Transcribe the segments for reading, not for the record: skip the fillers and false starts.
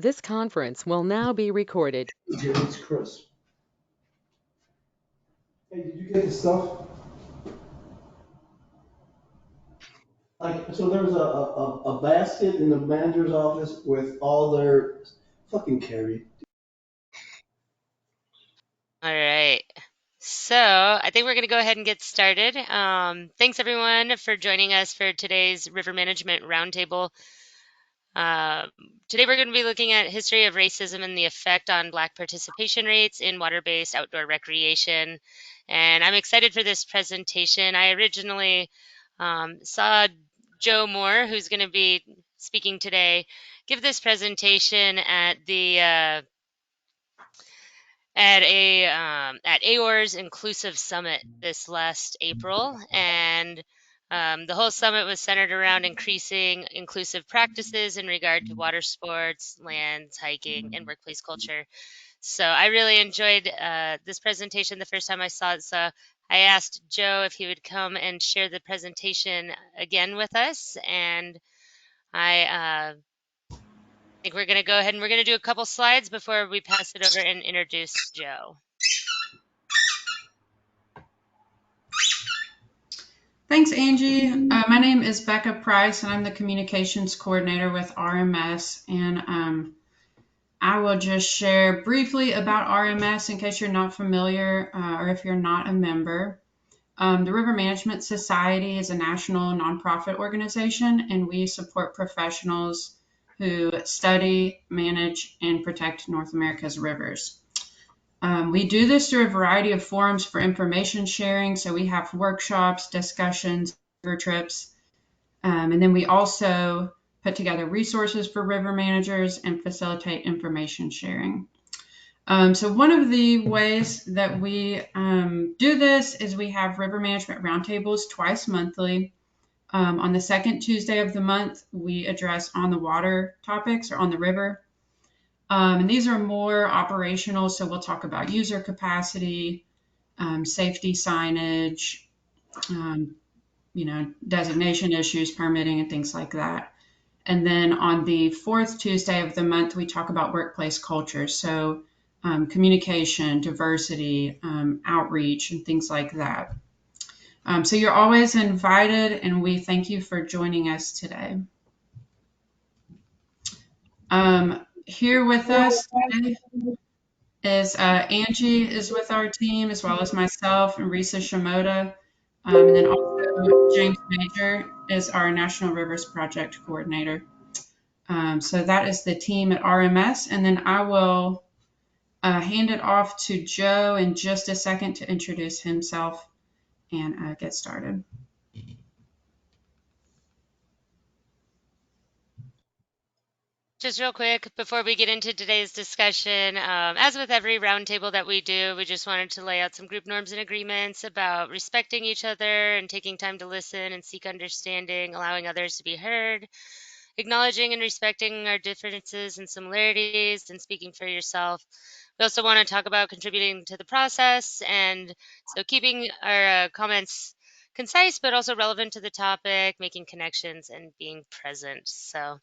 This conference will now be recorded. It's Chris. Hey, did you get the stuff? Like, so there was a basket in the manager's office with all their fucking Carrie. All right. So I think we're going to go ahead and get started. Thanks everyone for joining us for today's River Management Roundtable. Today we're going to be looking at history of racism and the effect on Black participation rates in water-based outdoor recreation. And I'm excited for this presentation. I originally saw Joe Moore, who's going to be speaking today, give this presentation at the at AOR's Inclusive Summit this last April, and the whole summit was centered around increasing inclusive practices in regard to water sports, lands, hiking, and workplace culture. So I really enjoyed this presentation the first time I saw it. So I asked Joe if he would come and share the presentation again with us, and I think we're going to go ahead and we're going to do a couple slides before we pass it over and introduce Joe. Thanks, Angie. My name is Becca Price, and I'm the communications coordinator with RMS. And I will just share briefly about RMS in case you're not familiar or if you're not a member. The River Management Society is a national nonprofit organization, and we support professionals who study, manage, and protect North America's rivers. We do this through a variety of forums for information sharing. So we have workshops, discussions, river trips, and then we also put together resources for river managers and facilitate information sharing. So one of the ways that we do this is we have river management roundtables twice monthly. On the second Tuesday of the month, we address on the water topics or on the river. And these are more operational, so we'll talk about user capacity, safety signage, designation issues, permitting, and things like that. And then on the fourth Tuesday of the month, we talk about workplace culture, so communication, diversity, outreach, and things like that. So you're always invited, and we thank you for joining us today. Here with us today is Angie is with our team, as well as myself and Risa Shimoda. And then also James Major is our National Rivers Project Coordinator. So that is the team at RMS. And then I will hand it off to Joe in just a second to introduce himself and get started. Just real quick, before we get into today's discussion, as with every roundtable that we do, we just wanted to lay out some group norms and agreements about respecting each other and taking time to listen and seek understanding, allowing others to be heard, acknowledging and respecting our differences and similarities, and speaking for yourself. We also want to talk about contributing to the process, and so keeping our comments concise but also relevant to the topic, making connections, and being present. So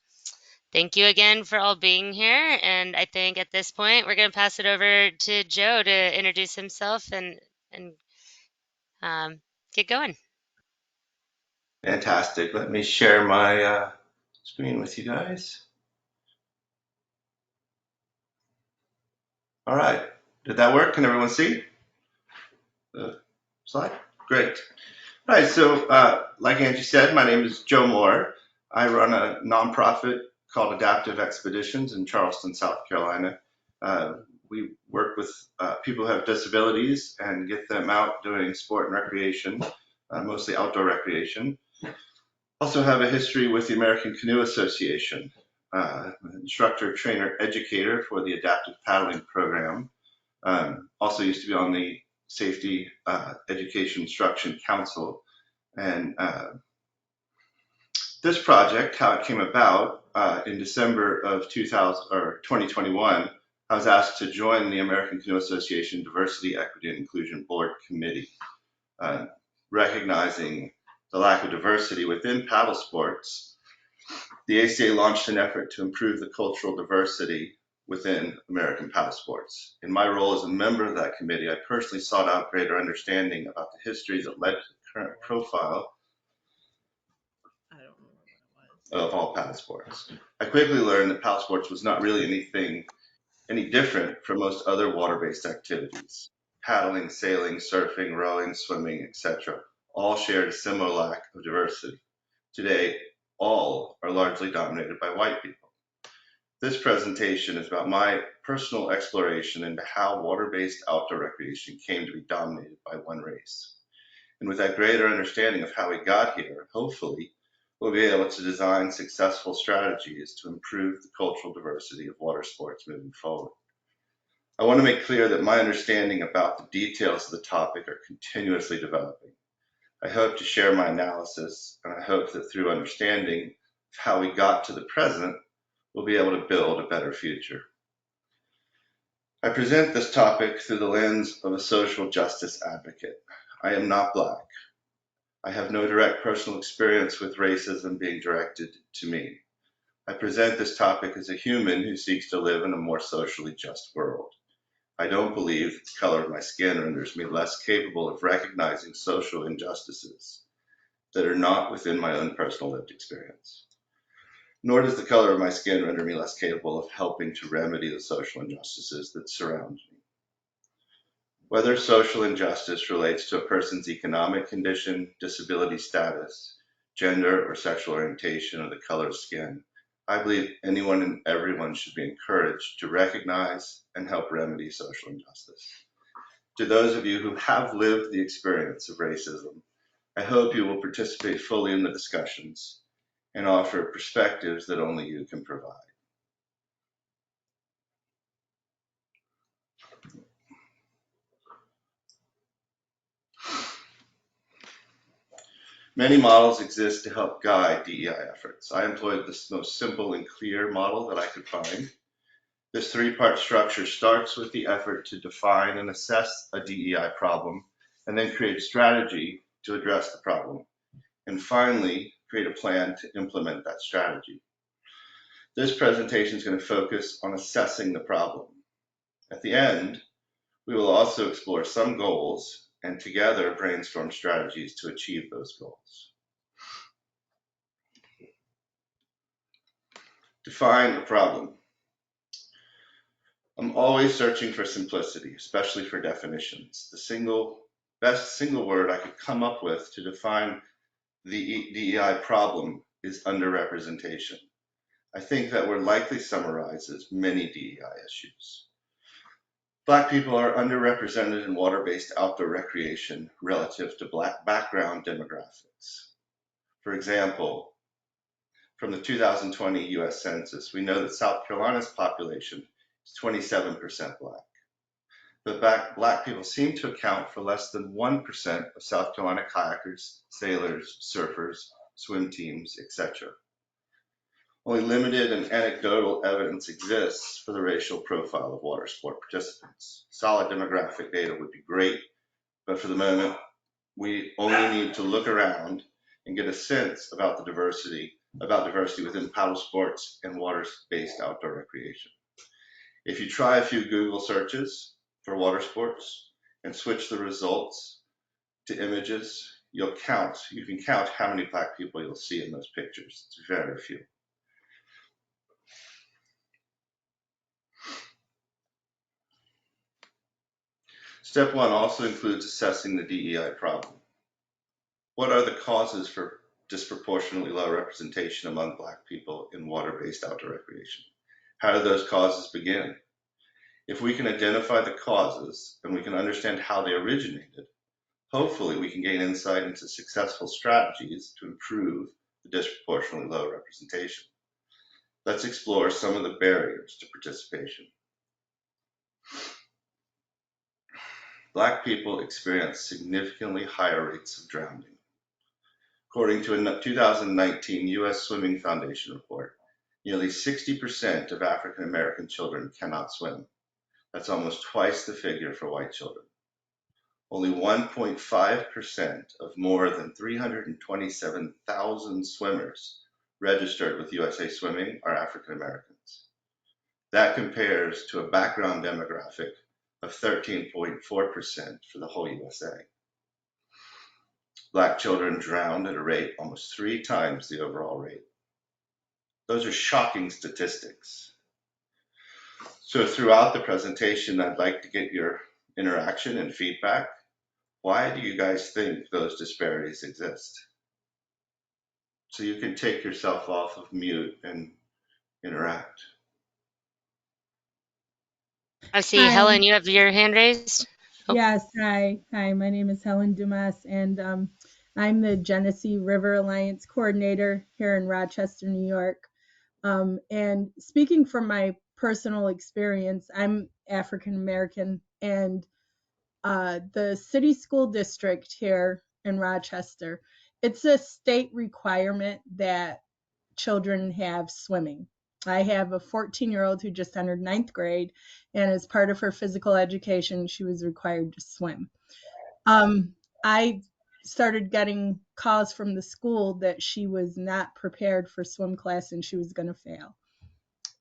thank you again for all being here. And I think at this point, we're going to pass it over to Joe to introduce himself and get going. Fantastic. Let me share my screen with you guys. All right. Did that work? Can everyone see the slide? Great. All right. So like Angie said, my name is Joe Moore. I run a nonprofit called Adaptive Expeditions in Charleston, South Carolina. We work with people who have disabilities and get them out doing sport and recreation, mostly outdoor recreation. Also have a history with the American Canoe Association, instructor, trainer, educator for the Adaptive Paddling Program. Also used to be on the Safety Education Instruction Council. And this project, how it came about, in December of 2021, I was asked to join the American Canoe Association Diversity, Equity, and Inclusion Board Committee, recognizing the lack of diversity within paddle sports The ACA launched an effort to improve the cultural diversity within American paddle sports. In my role as a member of that committee, I personally sought out greater understanding about the history that led to the current profile of all paddle sports. I quickly learned that paddle sports was not really any different from most other water-based activities. Paddling, sailing, surfing, rowing, swimming, etc. all shared a similar lack of diversity. Today, all are largely dominated by white people. This presentation is about my personal exploration into how water-based outdoor recreation came to be dominated by one race. And with that greater understanding of how we got here, hopefully, we'll be able to design successful strategies to improve the cultural diversity of water sports moving forward. I want to make clear that my understanding about the details of the topic are continuously developing. I hope to share my analysis, and I hope that through understanding of how we got to the present, we'll be able to build a better future. I present this topic through the lens of a social justice advocate. I am not Black. I have no direct personal experience with racism being directed to me. I present this topic as a human who seeks to live in a more socially just world. I don't believe the color of my skin renders me less capable of recognizing social injustices that are not within my own personal lived experience. Nor does the color of my skin render me less capable of helping to remedy the social injustices that surround me. Whether social injustice relates to a person's economic condition, disability status, gender or sexual orientation, or the color of skin, I believe anyone and everyone should be encouraged to recognize and help remedy social injustice. To those of you who have lived the experience of racism, I hope you will participate fully in the discussions and offer perspectives that only you can provide. Many models exist to help guide DEI efforts. I employed the most simple and clear model that I could find. This three-part structure starts with the effort to define and assess a DEI problem, and then create a strategy to address the problem, and finally, create a plan to implement that strategy. This presentation is going to focus on assessing the problem. At the end, we will also explore some goals and together brainstorm strategies to achieve those goals. Define a problem. I'm always searching for simplicity, especially for definitions. The best single word I could come up with to define the DEI problem is underrepresentation. I think that word likely summarizes many DEI issues. Black people are underrepresented in water-based outdoor recreation relative to Black background demographics. For example, from the 2020 US Census, we know that South Carolina's population is 27% Black. But Black people seem to account for less than 1% of South Carolina kayakers, sailors, surfers, swim teams, etc. Only limited and anecdotal evidence exists for the racial profile of water sport participants. Solid demographic data would be great, but for the moment, we only need to look around and get a sense about diversity within paddle sports and water-based outdoor recreation. If you try a few Google searches for water sports and switch the results to images, you can count how many Black people you'll see in those pictures. It's very few. Step one also includes assessing the DEI problem. What are the causes for disproportionately low representation among Black people in water-based outdoor recreation? How do those causes begin? If we can identify the causes and we can understand how they originated, hopefully we can gain insight into successful strategies to improve the disproportionately low representation. Let's explore some of the barriers to participation. Black people experience significantly higher rates of drowning. According to a 2019 US Swimming Foundation report, nearly 60% of African American children cannot swim. That's almost twice the figure for white children. Only 1.5% of more than 327,000 swimmers registered with USA Swimming are African Americans. That compares to a background demographic of 13.4% for the whole USA. Black children drowned at a rate almost 3 times the overall rate. Those are shocking statistics. So throughout the presentation, I'd like to get your interaction and feedback. Why do you guys think those disparities exist? So you can take yourself off of mute and interact. I see, Hi. Helen, you have your hand raised. Oh. Yes, hi. Hi, my name is Helen Dumas, and I'm the Genesee River Alliance coordinator here in Rochester, New York. And speaking from my personal experience, I'm African American, and the city school district here in Rochester, it's a state requirement that children have swimming. I have a 14-year-old who just entered 9th grade, and as part of her physical education, she was required to swim. I started getting calls from the school that she was not prepared for swim class and she was going to fail.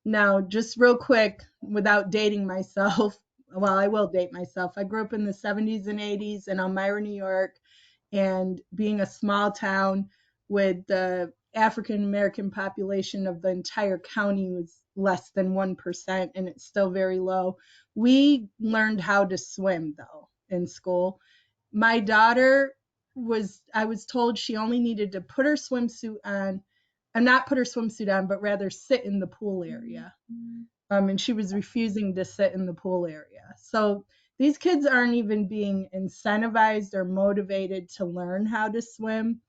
Now, just real quick, without dating myself, well, I will date myself. I grew up in the 70s and 80s in Elmira, New York, and being a small town with the African American population of the entire county was less than 1%, and it's still very low. We learned how to swim, though, in school. My daughter I was told she only needed to put her swimsuit on, and not put her swimsuit on, but rather sit in the pool area. And she was refusing to sit in the pool area. So these kids aren't even being incentivized or motivated to learn how to swim.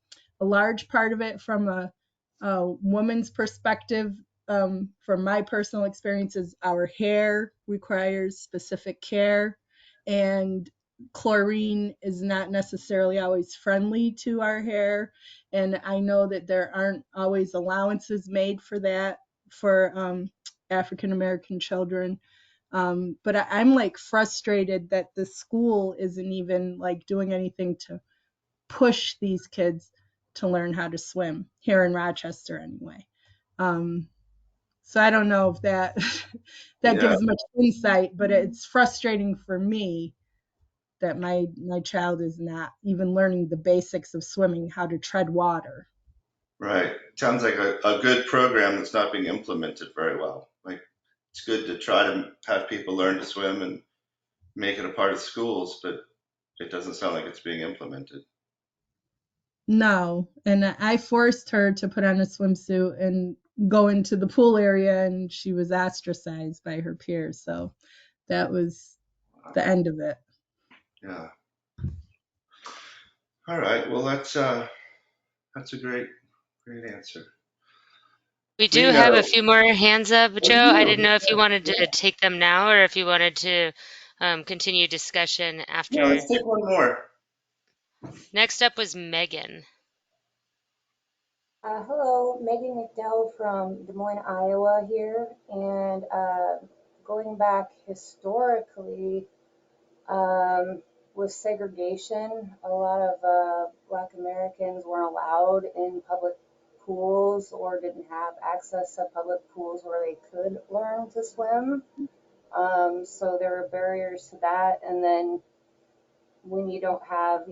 A large part of it from a woman's perspective, from my personal experiences, our hair requires specific care, and chlorine is not necessarily always friendly to our hair. And I know that there aren't always allowances made for that for African American children. But I'm like frustrated that the school isn't even like doing anything to push these kids to learn how to swim here in Rochester anyway. So I don't know if that gives much insight, but it's frustrating for me that my child is not even learning the basics of swimming, how to tread water. Right. Sounds like a good program that's not being implemented very well. Like, it's good to try to have people learn to swim and make it a part of schools, but it doesn't sound like it's being implemented. No, and I forced her to put on a swimsuit and go into the pool area, and she was ostracized by her peers. So that was the end of it. Yeah. All right. Well, that's a great answer. We do have a few more hands up, Joe. I didn't know if you wanted to take them now or if you wanted to continue discussion after. Yeah, let's take one more. Next up was Megan. Hello, Megan McDowell from Des Moines, Iowa here. And going back historically, with segregation, a lot of Black Americans weren't allowed in public pools or didn't have access to public pools where they could learn to swim. So there were barriers to that. And then when you don't have,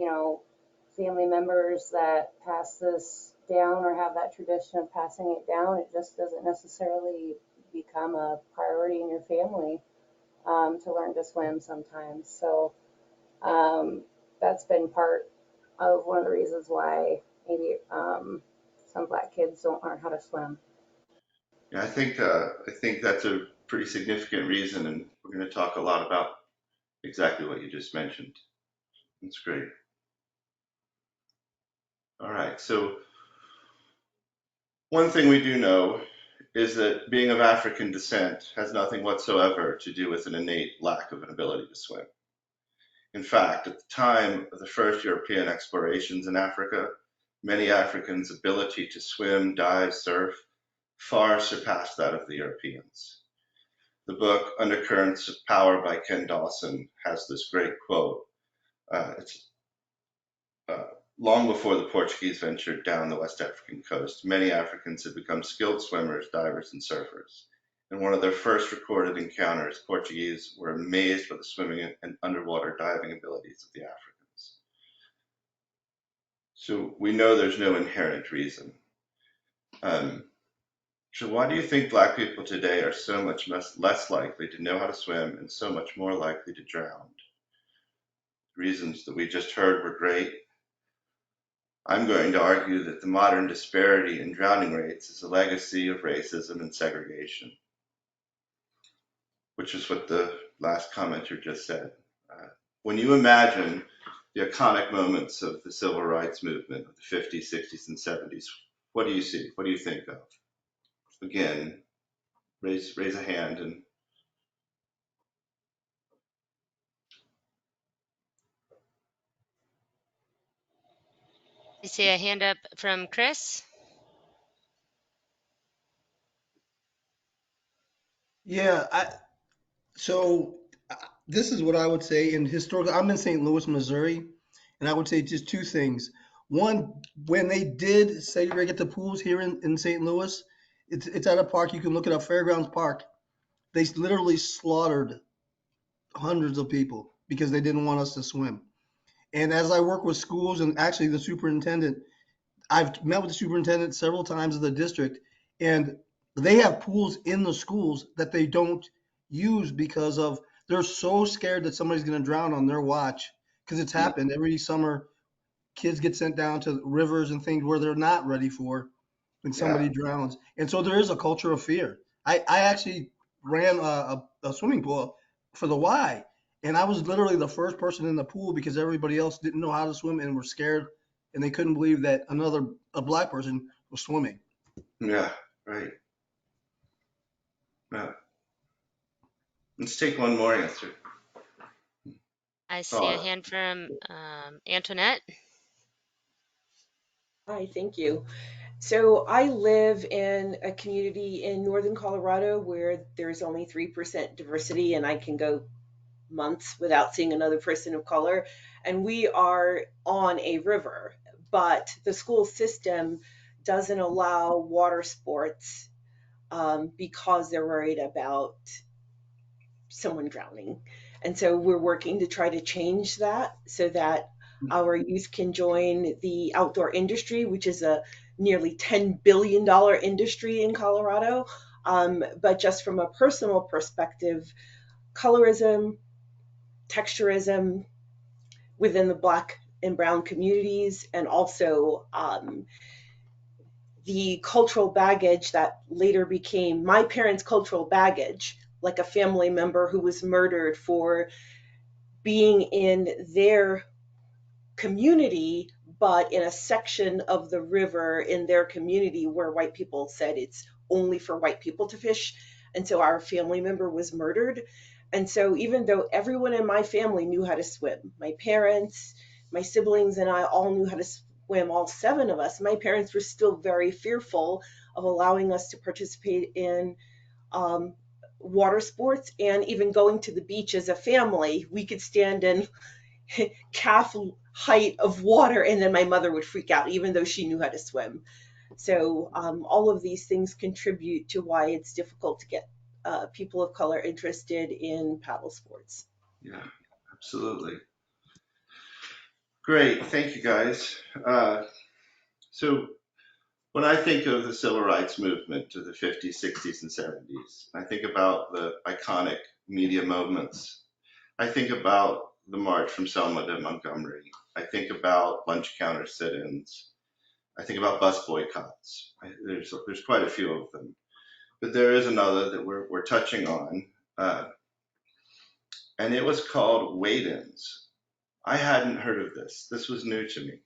family members that pass this down or have that tradition of passing it down, it just doesn't necessarily become a priority in your family to learn to swim sometimes. So that's been part of one of the reasons why maybe some Black kids don't learn how to swim. Yeah, I think that's a pretty significant reason, and we're going to talk a lot about exactly what you just mentioned. That's great. All right. So one thing we do know is that being of African descent has nothing whatsoever to do with an innate lack of an ability to swim. In fact, at the time of the first European explorations in Africa, many Africans' ability to swim, dive, surf far surpassed that of the Europeans. The book Undercurrents of Power by Ken Dawson has this great quote. It's Long before the Portuguese ventured down the West African coast, many Africans had become skilled swimmers, divers, and surfers. In one of their first recorded encounters, Portuguese were amazed by the swimming and underwater diving abilities of the Africans. So we know there's no inherent reason. So why do you think Black people today are so much less likely to know how to swim and so much more likely to drown? Reasons that we just heard were great. I'm going to argue that the modern disparity in drowning rates is a legacy of racism and segregation, which is what the last commenter just said. When you imagine the iconic moments of the civil rights movement of the 50s, 60s, and 70s, what do you see? What do you think of? Again, raise a hand. And I see a hand up from Chris. Yeah, so this is what I would say. In historical, I'm in St. Louis, Missouri, and I would say just two things. One, when they did segregate the pools here in St. Louis, it's at a park. You can look it up, Fairgrounds Park. They literally slaughtered hundreds of people because they didn't want us to swim. And as I work with schools and actually the superintendent, I've met with the superintendent several times of the district, and they have pools in the schools that they don't use because of they're so scared that somebody's going to drown on their watch. Because it's happened every summer. Kids get sent down to rivers and things where they're not ready for, and yeah, somebody drowns. And so there is a culture of fear. I actually ran a swimming pool for the Y, and I was literally the first person in the pool because everybody else didn't know how to swim and were scared, and they couldn't believe that a black person was swimming. yeah, right. Yeah. Let's take one more answer. I see a Oh, hand from Antoinette. Hi, thank you. So I live in a community in northern Colorado where there's only 3% diversity, and I can go months without seeing another person of color. And we are on a river, but the school system doesn't allow water sports because they're worried about someone drowning. And so we're working to try to change that so that our youth can join the outdoor industry, which is a nearly $10 billion industry in Colorado. But just from a personal perspective, colorism, texturism within the Black and Brown communities, and also the cultural baggage that later became my parents' cultural baggage, like a family member who was murdered for being in their community, but in a section of the river in their community where white people said it's only for white people to fish. And so our family member was murdered. And so even though everyone in my family knew how to swim, my parents, my siblings, and I all knew how to swim, all seven of us, my parents were still very fearful of allowing us to participate in um, water sports and even going to the beach as a family. We could stand in calf height of water, and then my mother would freak out, even though she knew how to swim. So all of these things contribute to why it's difficult to get people of color interested in paddle sports. yeah, absolutely. Great, thank you guys. So when I think of the civil rights movement of the 50s, 60s, and 70s, I think about the iconic media moments. I think about the march from Selma to Montgomery. I think about lunch counter sit-ins. I think about bus boycotts. There's quite a few of them, but there is another that we're touching on, and it was called Wadens. I hadn't heard of this. This was new to me.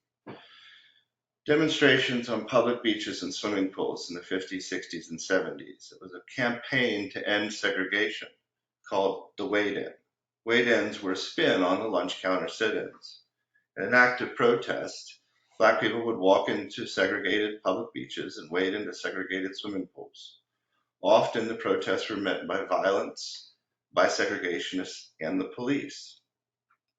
Demonstrations on public beaches and swimming pools in the 50s, 60s, and 70s. It was a campaign to end segregation called the Wade-In. Wade-Ins were a spin on the lunch counter sit-ins. In an act of protest, Black people would walk into segregated public beaches and wade into segregated swimming pools. Often the protests were met by violence by segregationists and the police.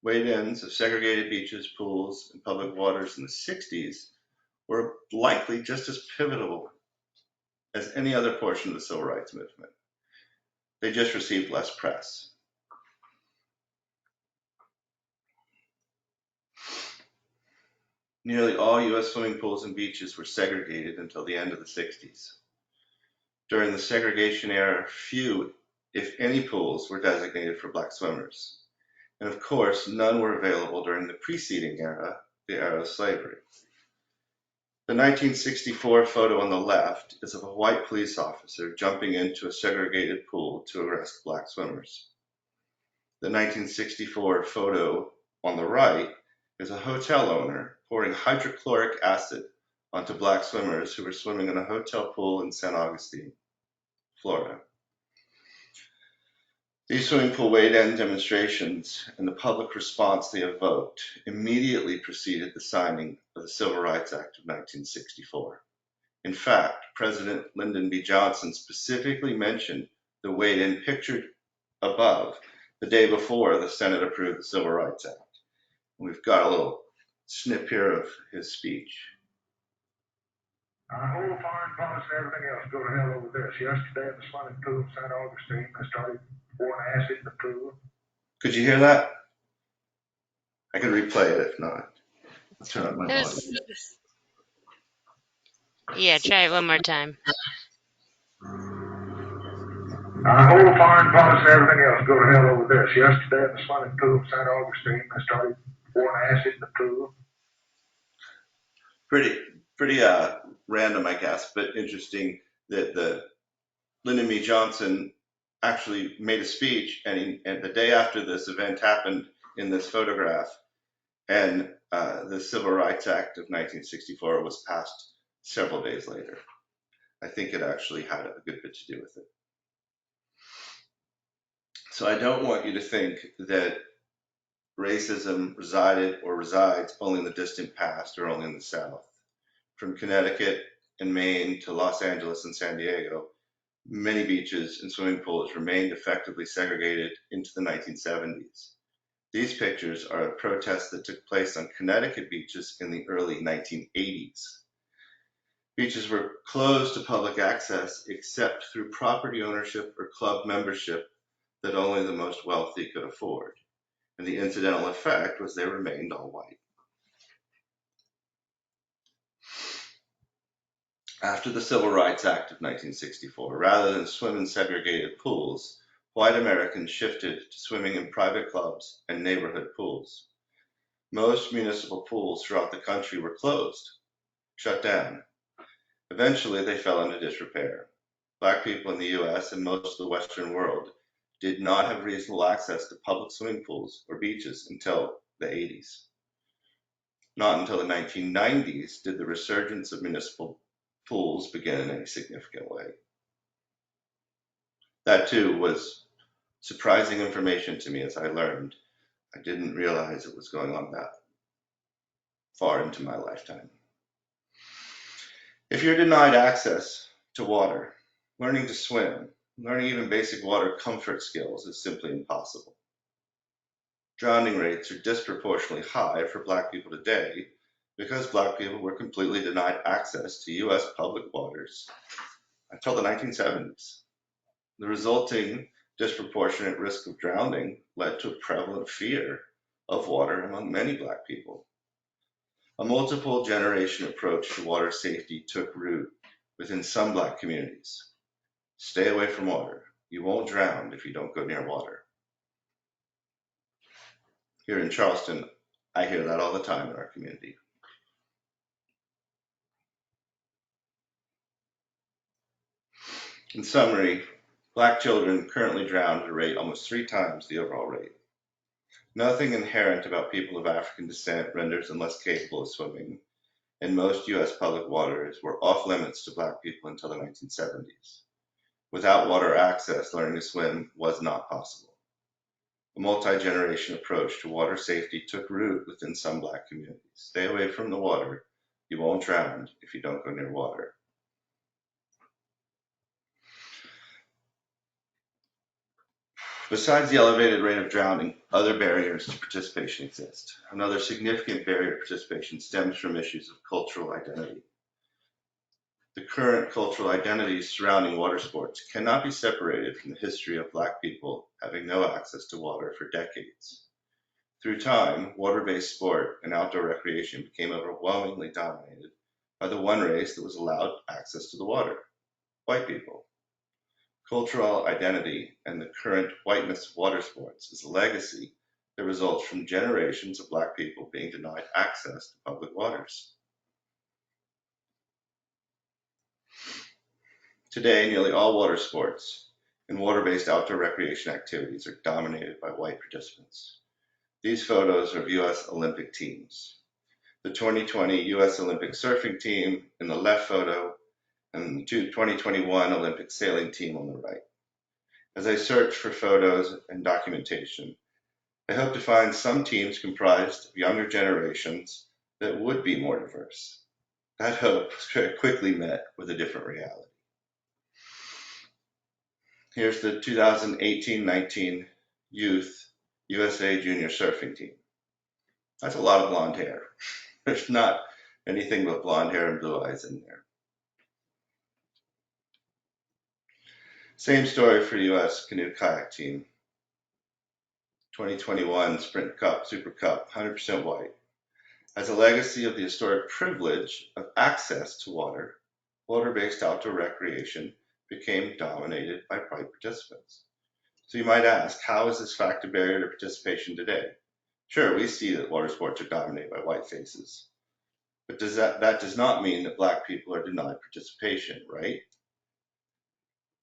Wade-ins of segregated beaches, pools, and public waters in the 60s were likely just as pivotal as any other portion of the civil rights movement. They just received less press. Nearly all U.S. swimming pools and beaches were segregated until the end of the 60s. During the segregation era, few, if any, pools were designated for black swimmers. And of course, none were available during the preceding era, the era of slavery. The 1964 photo on the left is of a white police officer jumping into a segregated pool to arrest black swimmers. The 1964 photo on the right is a hotel owner pouring hydrochloric acid onto black swimmers who were swimming in a hotel pool in St. Augustine, Florida. These swimming pool wade-in demonstrations and the public response they evoked immediately preceded the signing of the Civil Rights Act of 1964. In fact, President Lyndon B. Johnson specifically mentioned the wade-in pictured above the day before the Senate approved the Civil Rights Act. We've got a little snip here of his speech. Our whole foreign policy and everything else go to hell over this. Yesterday in the swimming pool in St. Augustine, they started pouring acid in the pool. Could you hear that? I could replay it if not. I'll turn up my volume. Yeah, try it one more time. Our whole foreign policy and everything else go to hell over this. Yesterday in the swimming pool in St. Augustine, they started pouring acid in the pool. Pretty random, I guess, but interesting that the Lyndon B. Johnson actually made a speech, and the day after this event happened in this photograph, and the Civil Rights Act of 1964 was passed several days later. I think it actually had a good bit to do with it. So I don't want you to think that racism resided or resides only in the distant past or only in the South. From Connecticut and Maine to Los Angeles and San Diego, many beaches and swimming pools remained effectively segregated into the 1970s. These pictures are a protest that took place on Connecticut beaches in the early 1980s. Beaches were closed to public access except through property ownership or club membership that only the most wealthy could afford. And the incidental effect was they remained all white. After the Civil Rights Act of 1964, rather than swim in segregated pools, white Americans shifted to swimming in private clubs and neighborhood pools. Most municipal pools throughout the country were closed, shut down. Eventually, they fell into disrepair. Black people in the U.S. and most of the Western world did not have reasonable access to public swimming pools or beaches until the 80s. Not until the 1990s did the resurgence of municipal pools begin in any significant way. That too was surprising information to me as I learned. I didn't realize it was going on that far into my lifetime. If you're denied access to water, learning to swim, learning even basic water comfort skills is simply impossible. Drowning rates are disproportionately high for Black people today because Black people were completely denied access to U.S. public waters until the 1970s. The resulting disproportionate risk of drowning led to a prevalent fear of water among many Black people. A multiple generation approach to water safety took root within some Black communities. Stay away from water. You won't drown if you don't go near water. Here in Charleston, I hear that all the time in our community. In summary, Black children currently drown at a rate almost 3 times the overall rate. Nothing inherent about people of African descent renders them less capable of swimming, and most U.S. public waters were off limits to Black people until the 1970s. Without water access, learning to swim was not possible. A multi-generation approach to water safety took root within some Black communities. Stay away from the water. You won't drown if you don't go near water. Besides the elevated rate of drowning, other barriers to participation exist. Another significant barrier to participation stems from issues of cultural identity. The current cultural identities surrounding water sports cannot be separated from the history of Black people having no access to water for decades. Through time, water-based sport and outdoor recreation became overwhelmingly dominated by the one race that was allowed access to the water, white people. Cultural identity and the current whiteness of water sports is a legacy that results from generations of Black people being denied access to public waters. Today, nearly all water sports and water-based outdoor recreation activities are dominated by white participants. These photos are of U.S. Olympic teams. The 2020 U.S. Olympic surfing team in the left photo and the 2021 Olympic sailing team on the right. As I search for photos and documentation, I hope to find some teams comprised of younger generations that would be more diverse. That hope was very quickly met with a different reality. Here's the 2018-19 Youth USA Junior Surfing Team. That's a lot of blonde hair. There's not anything but blonde hair and blue eyes in there. Same story for U.S. Canoe Kayak Team. 2021 Sprint Cup, Super Cup, 100% white. As a legacy of the historic privilege of access to water, water-based outdoor recreation became dominated by white participants. So you might ask, how is this fact a barrier to participation today? Sure, we see that water sports are dominated by white faces, but that does not mean that Black people are denied participation, right?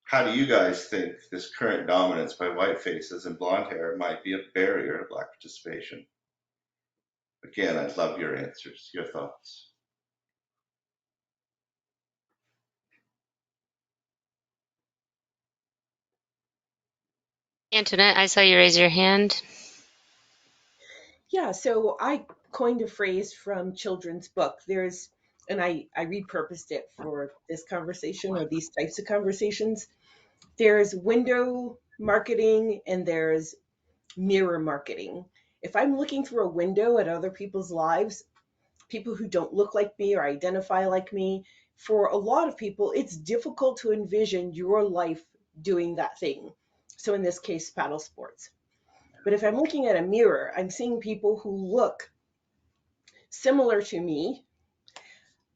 How do you guys think this current dominance by white faces and blonde hair might be a barrier to Black participation? Again, I'd love your answers, your thoughts. Antoinette, I saw you raise your hand. Yeah, so I coined a phrase from children's book. And I repurposed it for this conversation or these types of conversations. There's window marketing and there's mirror marketing. If I'm looking through a window at other people's lives, people who don't look like me or identify like me, for a lot of people, it's difficult to envision your life doing that thing. So in this case, paddle sports. But if I'm looking at a mirror, I'm seeing people who look similar to me,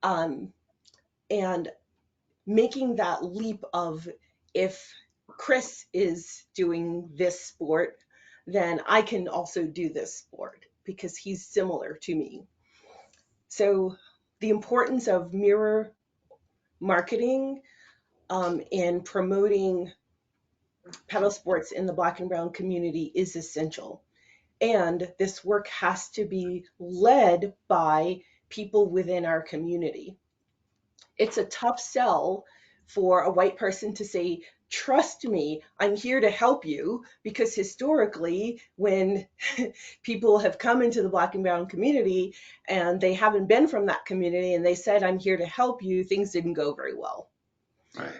and making that leap of, if Chris is doing this sport, then I can also do this sport because he's similar to me. So the importance of mirror marketing and promoting paddle sports in the Black and brown community is essential. And this work has to be led by people within our community. It's a tough sell for a white person to say, trust me, I'm here to help you, because historically, when people have come into the Black and brown community and they haven't been from that community and they said, I'm here to help you, things didn't go very well. Right.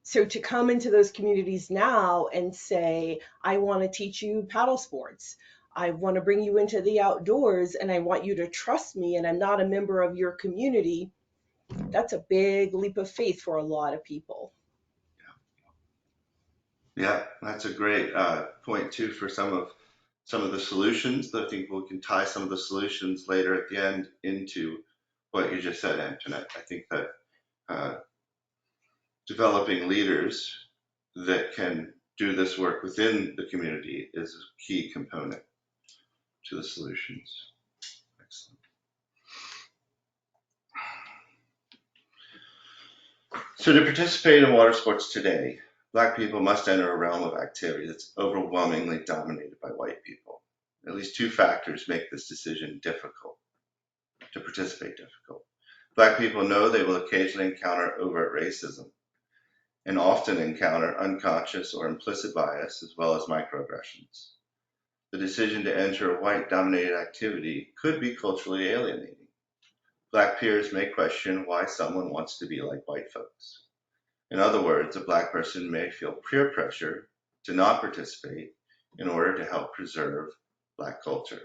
So to come into those communities now and say, I want to teach you paddle sports, I want to bring you into the outdoors, and I want you to trust me, and I'm not a member of your community, that's a big leap of faith for a lot of people. Yeah, that's a great point too for some of the solutions. I think we can tie some of the solutions later at the end into what you just said, Antoinette. I think that developing leaders that can do this work within the community is a key component to the solutions. Excellent. So to participate in water sports today, Black people must enter a realm of activity that's overwhelmingly dominated by white people. At least two factors make this decision difficult, to participate difficult. Black people know they will occasionally encounter overt racism and often encounter unconscious or implicit bias as well as microaggressions. The decision to enter a white-dominated activity could be culturally alienating. Black peers may question why someone wants to be like white folks. In other words, a Black person may feel peer pressure to not participate in order to help preserve Black culture.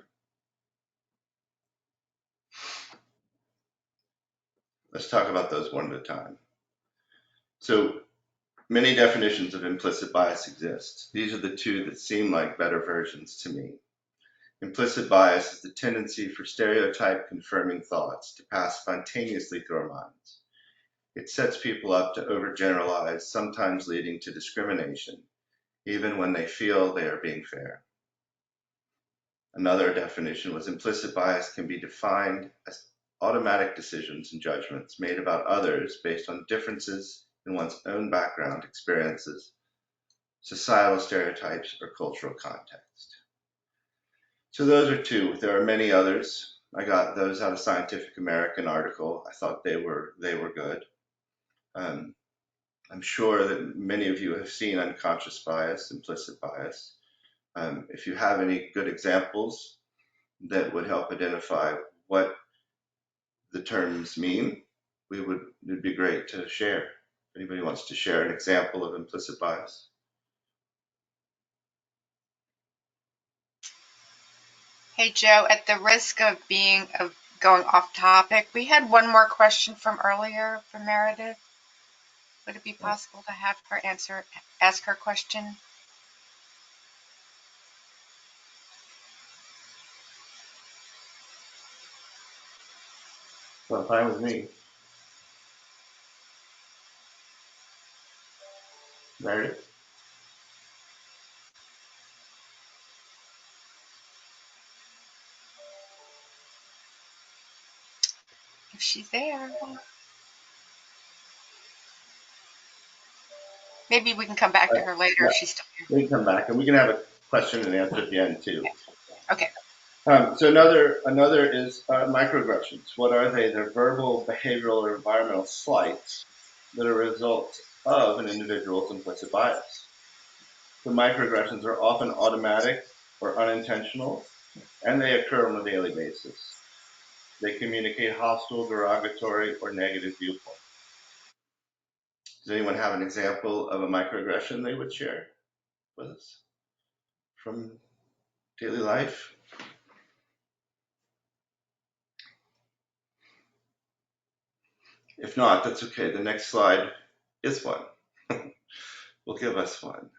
Let's talk about those one at a time. So many definitions of implicit bias exist. These are the two that seem like better versions to me. Implicit bias is the tendency for stereotype confirming thoughts to pass spontaneously through our minds. It sets people up to overgeneralize, sometimes leading to discrimination, even when they feel they are being fair. Another definition was implicit bias can be defined as automatic decisions and judgments made about others based on differences in one's own background, experiences, societal stereotypes, or cultural context. So those are two. There are many others. I got those out of Scientific American article. I thought they were good. I'm sure that many of you have seen unconscious bias, implicit bias. If you have any good examples that would help identify what the terms mean, it'd be great to share. If anybody wants to share an example of implicit bias. Hey, Joe, at the risk of going off topic, we had one more question from earlier from Meredith. Would it be possible to have her ask her question? Well, fine with me. Meredith? If she's there. Maybe we can come back to her later if she's still here. We can come back, and we can have a question and answer at the end too. Okay. So another is microaggressions. What are they? They're verbal, behavioral, or environmental slights that are a result of an individual's implicit bias. The microaggressions are often automatic or unintentional, and they occur on a daily basis. They communicate hostile, derogatory, or negative viewpoint. Does anyone have an example of a microaggression they would share with us from daily life? If not, that's okay. The next slide is one. Will give us one.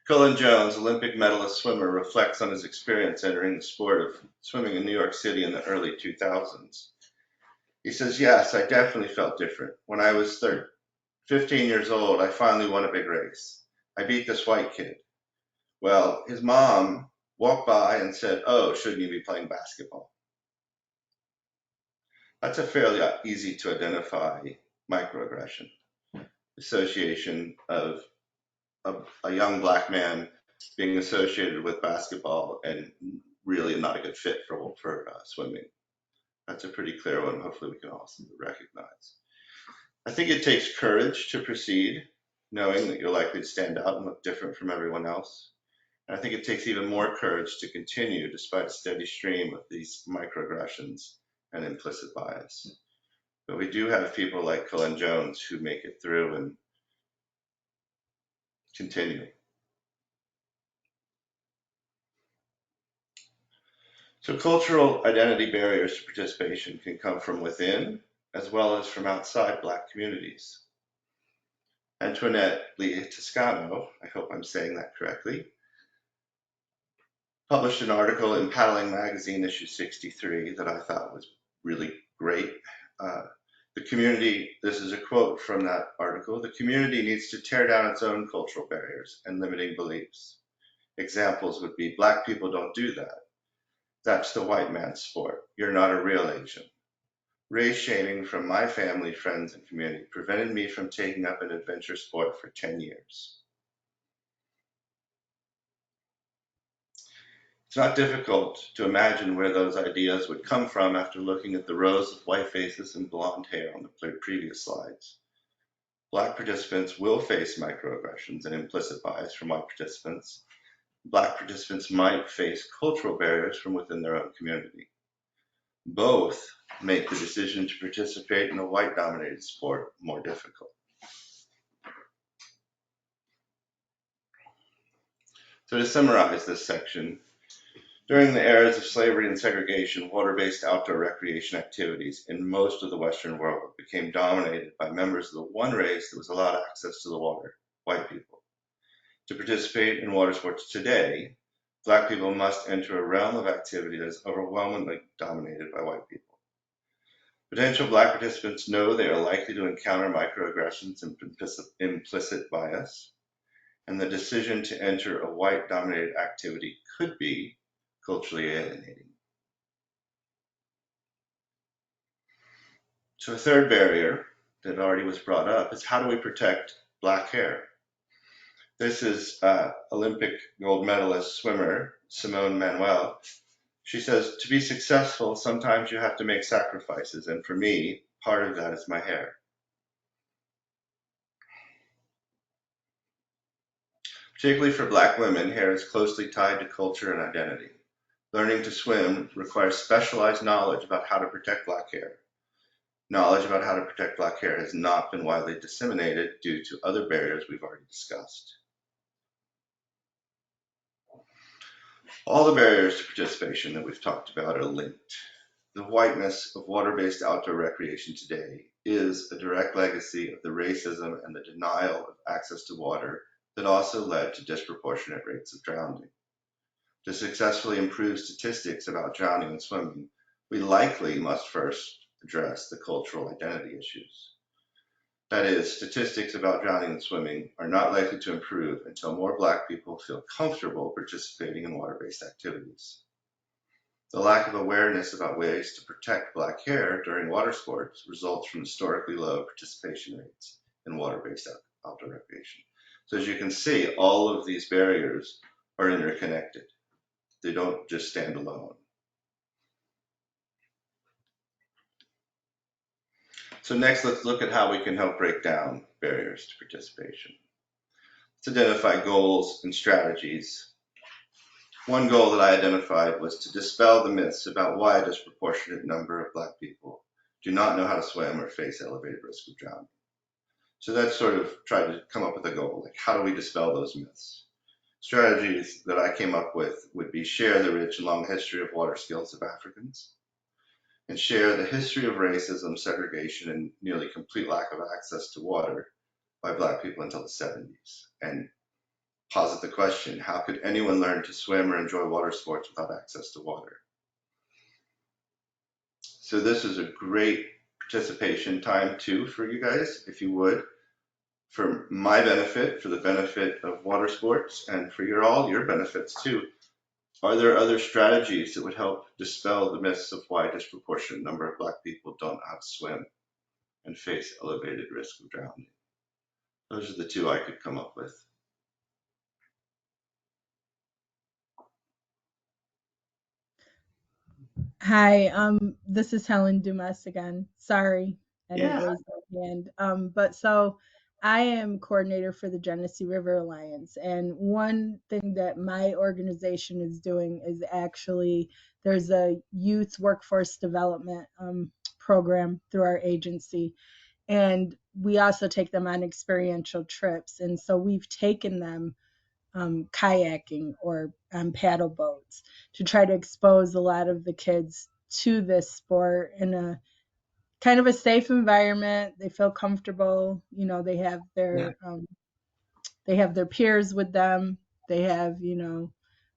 Colin Jones, Olympic medalist swimmer, reflects on his experience entering the sport of swimming in New York City in the early 2000s. He says, yes, I definitely felt different. When I was 15 years old, I finally won a big race. I beat this white kid. Well, his mom walked by and said, oh, shouldn't you be playing basketball? That's a fairly easy to identify microaggression. Association of a young Black man being associated with basketball and really not a good fit for swimming. That's a pretty clear one. Hopefully we can all recognize. I think it takes courage to proceed, knowing that you're likely to stand out and look different from everyone else. And I think it takes even more courage to continue despite a steady stream of these microaggressions and implicit bias. But we do have people like Colin Jones who make it through and continue. So cultural identity barriers to participation can come from within as well as from outside Black communities. Antoinette Lee Toscano, I hope I'm saying that correctly, published an article in Paddling Magazine, issue 63, that I thought was really great. The community, this is a quote from that article, the community needs to tear down its own cultural barriers and limiting beliefs. Examples would be, Black people don't do that. That's the white man's sport. You're not a real Asian. Race shaming from my family, friends, and community prevented me from taking up an adventure sport for 10 years. It's not difficult to imagine where those ideas would come from after looking at the rows of white faces and blonde hair on the previous slides. Black participants will face microaggressions and implicit bias from white participants. Black participants might face cultural barriers from within their own community. Both make the decision to participate in a white-dominated sport more difficult. So to summarize this section, during the eras of slavery and segregation, water-based outdoor recreation activities in most of the Western world became dominated by members of the one race that was allowed access to the water, white people. To participate in water sports today, Black people must enter a realm of activity that is overwhelmingly dominated by white people. Potential Black participants know they are likely to encounter microaggressions and implicit bias, and the decision to enter a white-dominated activity could be culturally alienating. So a third barrier that already was brought up is how do we protect Black hair? This is Olympic gold medalist swimmer Simone Manuel. She says, to be successful, sometimes you have to make sacrifices, and for me, part of that is my hair. Particularly for Black women, hair is closely tied to culture and identity. Learning to swim requires specialized knowledge about how to protect Black hair. Knowledge about how to protect Black hair has not been widely disseminated due to other barriers we've already discussed. All the barriers to participation that we've talked about are linked. The whiteness of water-based outdoor recreation today is a direct legacy of the racism and the denial of access to water that also led to disproportionate rates of drowning. To successfully improve statistics about drowning and swimming, we likely must first address the cultural identity issues. That is, statistics about drowning and swimming are not likely to improve until more Black people feel comfortable participating in water-based activities. The lack of awareness about ways to protect Black hair during water sports results from historically low participation rates in water-based outdoor recreation. So as you can see, all of these barriers are interconnected. They don't just stand alone. So next, let's look at how we can help break down barriers to participation. Let's identify goals and strategies. One goal that I identified was to dispel the myths about why a disproportionate number of Black people do not know how to swim or face elevated risk of drowning. So that's sort of tried to come up with a goal, like how do we dispel those myths? Strategies that I came up with would be share the rich and long history of water skills of Africans, and share the history of racism, segregation, and nearly complete lack of access to water by Black people until the 70s. And posit the question, how could anyone learn to swim or enjoy water sports without access to water? So this is a great participation time too for you guys, if you would, for my benefit, for the benefit of water sports, and for your benefits too. Are there other strategies that would help dispel the myths of why a disproportionate number of Black people don't know how to swim and face elevated risk of drowning? Those are the two I could come up with. Hi, this is Helen Dumas again. Sorry, I didn't Yeah. raise my hand. But so I am coordinator for the Genesee River Alliance, and one thing that my organization is doing is actually there's a youth workforce development program through our agency, and we also take them on experiential trips, and so we've taken them kayaking or on paddle boats to try to expose a lot of the kids to this sport in a kind of a safe environment. They feel comfortable. You know, they have their peers with them. They have, you know,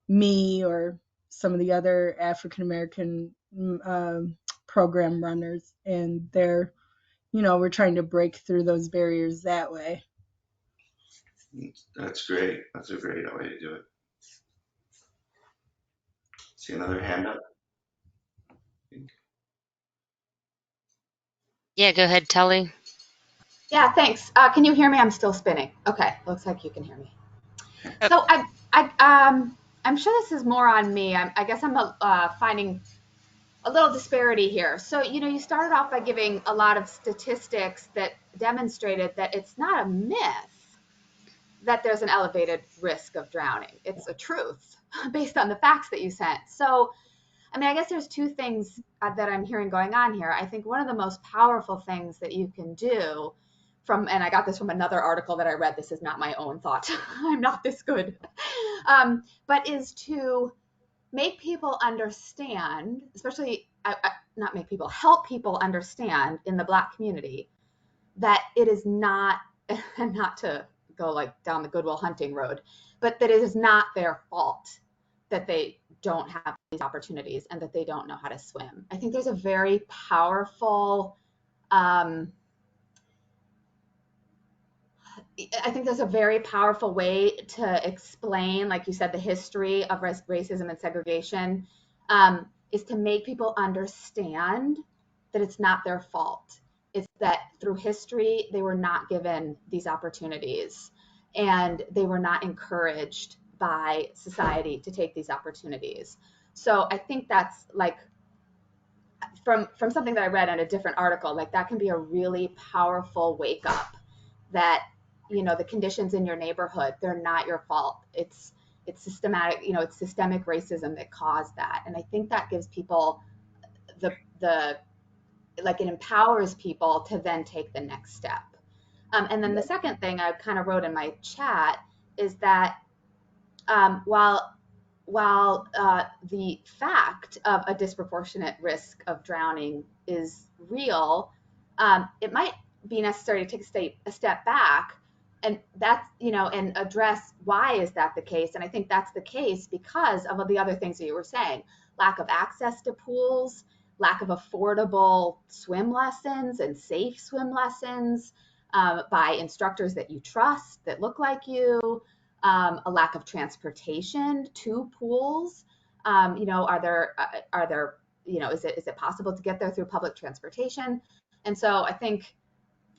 me or some of the other African American program runners, and they're, you know, we're trying to break through those barriers that way. That's great. That's a great way to do it. See another hand up? Yeah, go ahead, Telly. Yeah, thanks. Can you hear me? I'm still spinning. Okay, looks like you can hear me. Oh. So I'm sure this is more on me. I guess I'm finding a little disparity here. So, you know, you started off by giving a lot of statistics that demonstrated that it's not a myth that there's an elevated risk of drowning. It's a truth based on the facts that you sent. So, I mean, I guess there's two things that I'm hearing going on here. I think one of the most powerful things that you can do and I got this from another article that I read. This is not my own thought. I'm not this good. But is to make people understand, especially not make people, help people understand in the Black community that it is not, and not to go like down the Goodwill Hunting road, but that it is not their fault that they don't have these opportunities and that they don't know how to swim. I think there's a very powerful, way to explain, like you said, the history of racism and segregation, is to make people understand that it's not their fault. It's that through history, they were not given these opportunities and they were not encouraged by society to take these opportunities. So I think that's like, from something that I read in a different article, like that can be a really powerful wake up that, you know, the conditions in your neighborhood, they're not your fault. It's systematic, you know, it's systemic racism that caused that. And I think that gives people it empowers people to then take the next step. And then the second thing I kind of wrote in my chat is that while the fact of a disproportionate risk of drowning is real, it might be necessary to take a step back and that's, you know, and address why is that the case. And I think that's the case because of the other things that you were saying: lack of access to pools, lack of affordable swim lessons and safe swim lessons by instructors that you trust, that look like you, a lack of transportation to pools. You know, are there, you know, is it possible to get there through public transportation? And so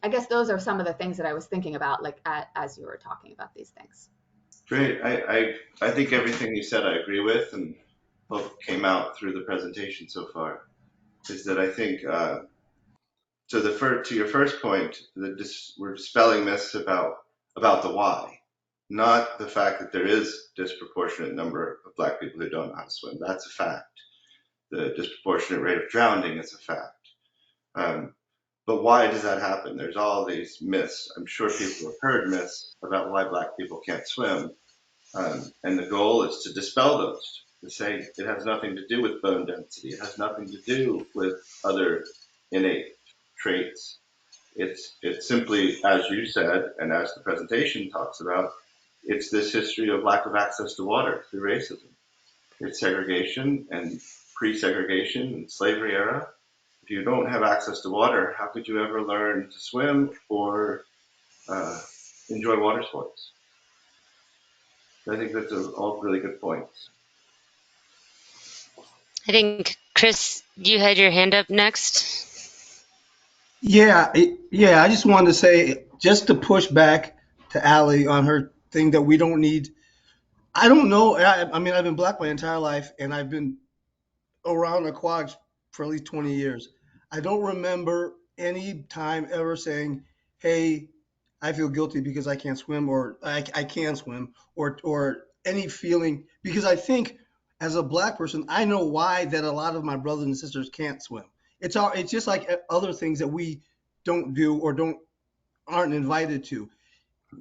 I guess those are some of the things that I was thinking about, like as you were talking about these things. Great. I think everything you said I agree with, and both came out through the presentation so far. Is that I think to your first point, we're dispelling myths about the why, not the fact that there is disproportionate number of Black people who don't know how to swim. That's a fact. The disproportionate rate of drowning is a fact. But why does that happen? There's all these myths. I'm sure people have heard myths about why Black people can't swim. And the goal is to dispel those, to say it has nothing to do with bone density. It has nothing to do with other innate traits. It's simply, as you said, and as the presentation talks about, it's this history of lack of access to water through racism. It's segregation and pre-segregation and slavery era. If you don't have access to water, how could you ever learn to swim or enjoy water sports? I think that's all really good points. I think, Chris, you had your hand up next. Yeah, I just wanted to say, just to push back to Allie on her thing that we don't need. I don't know. I mean, I've been Black my entire life, and I've been around aquatics for at least 20 years. I don't remember any time ever saying, "Hey, I feel guilty because I can't swim," or I can swim, or any feeling. Because I think as a Black person, I know why that a lot of my brothers and sisters can't swim. It's just like other things that we don't do or aren't invited to.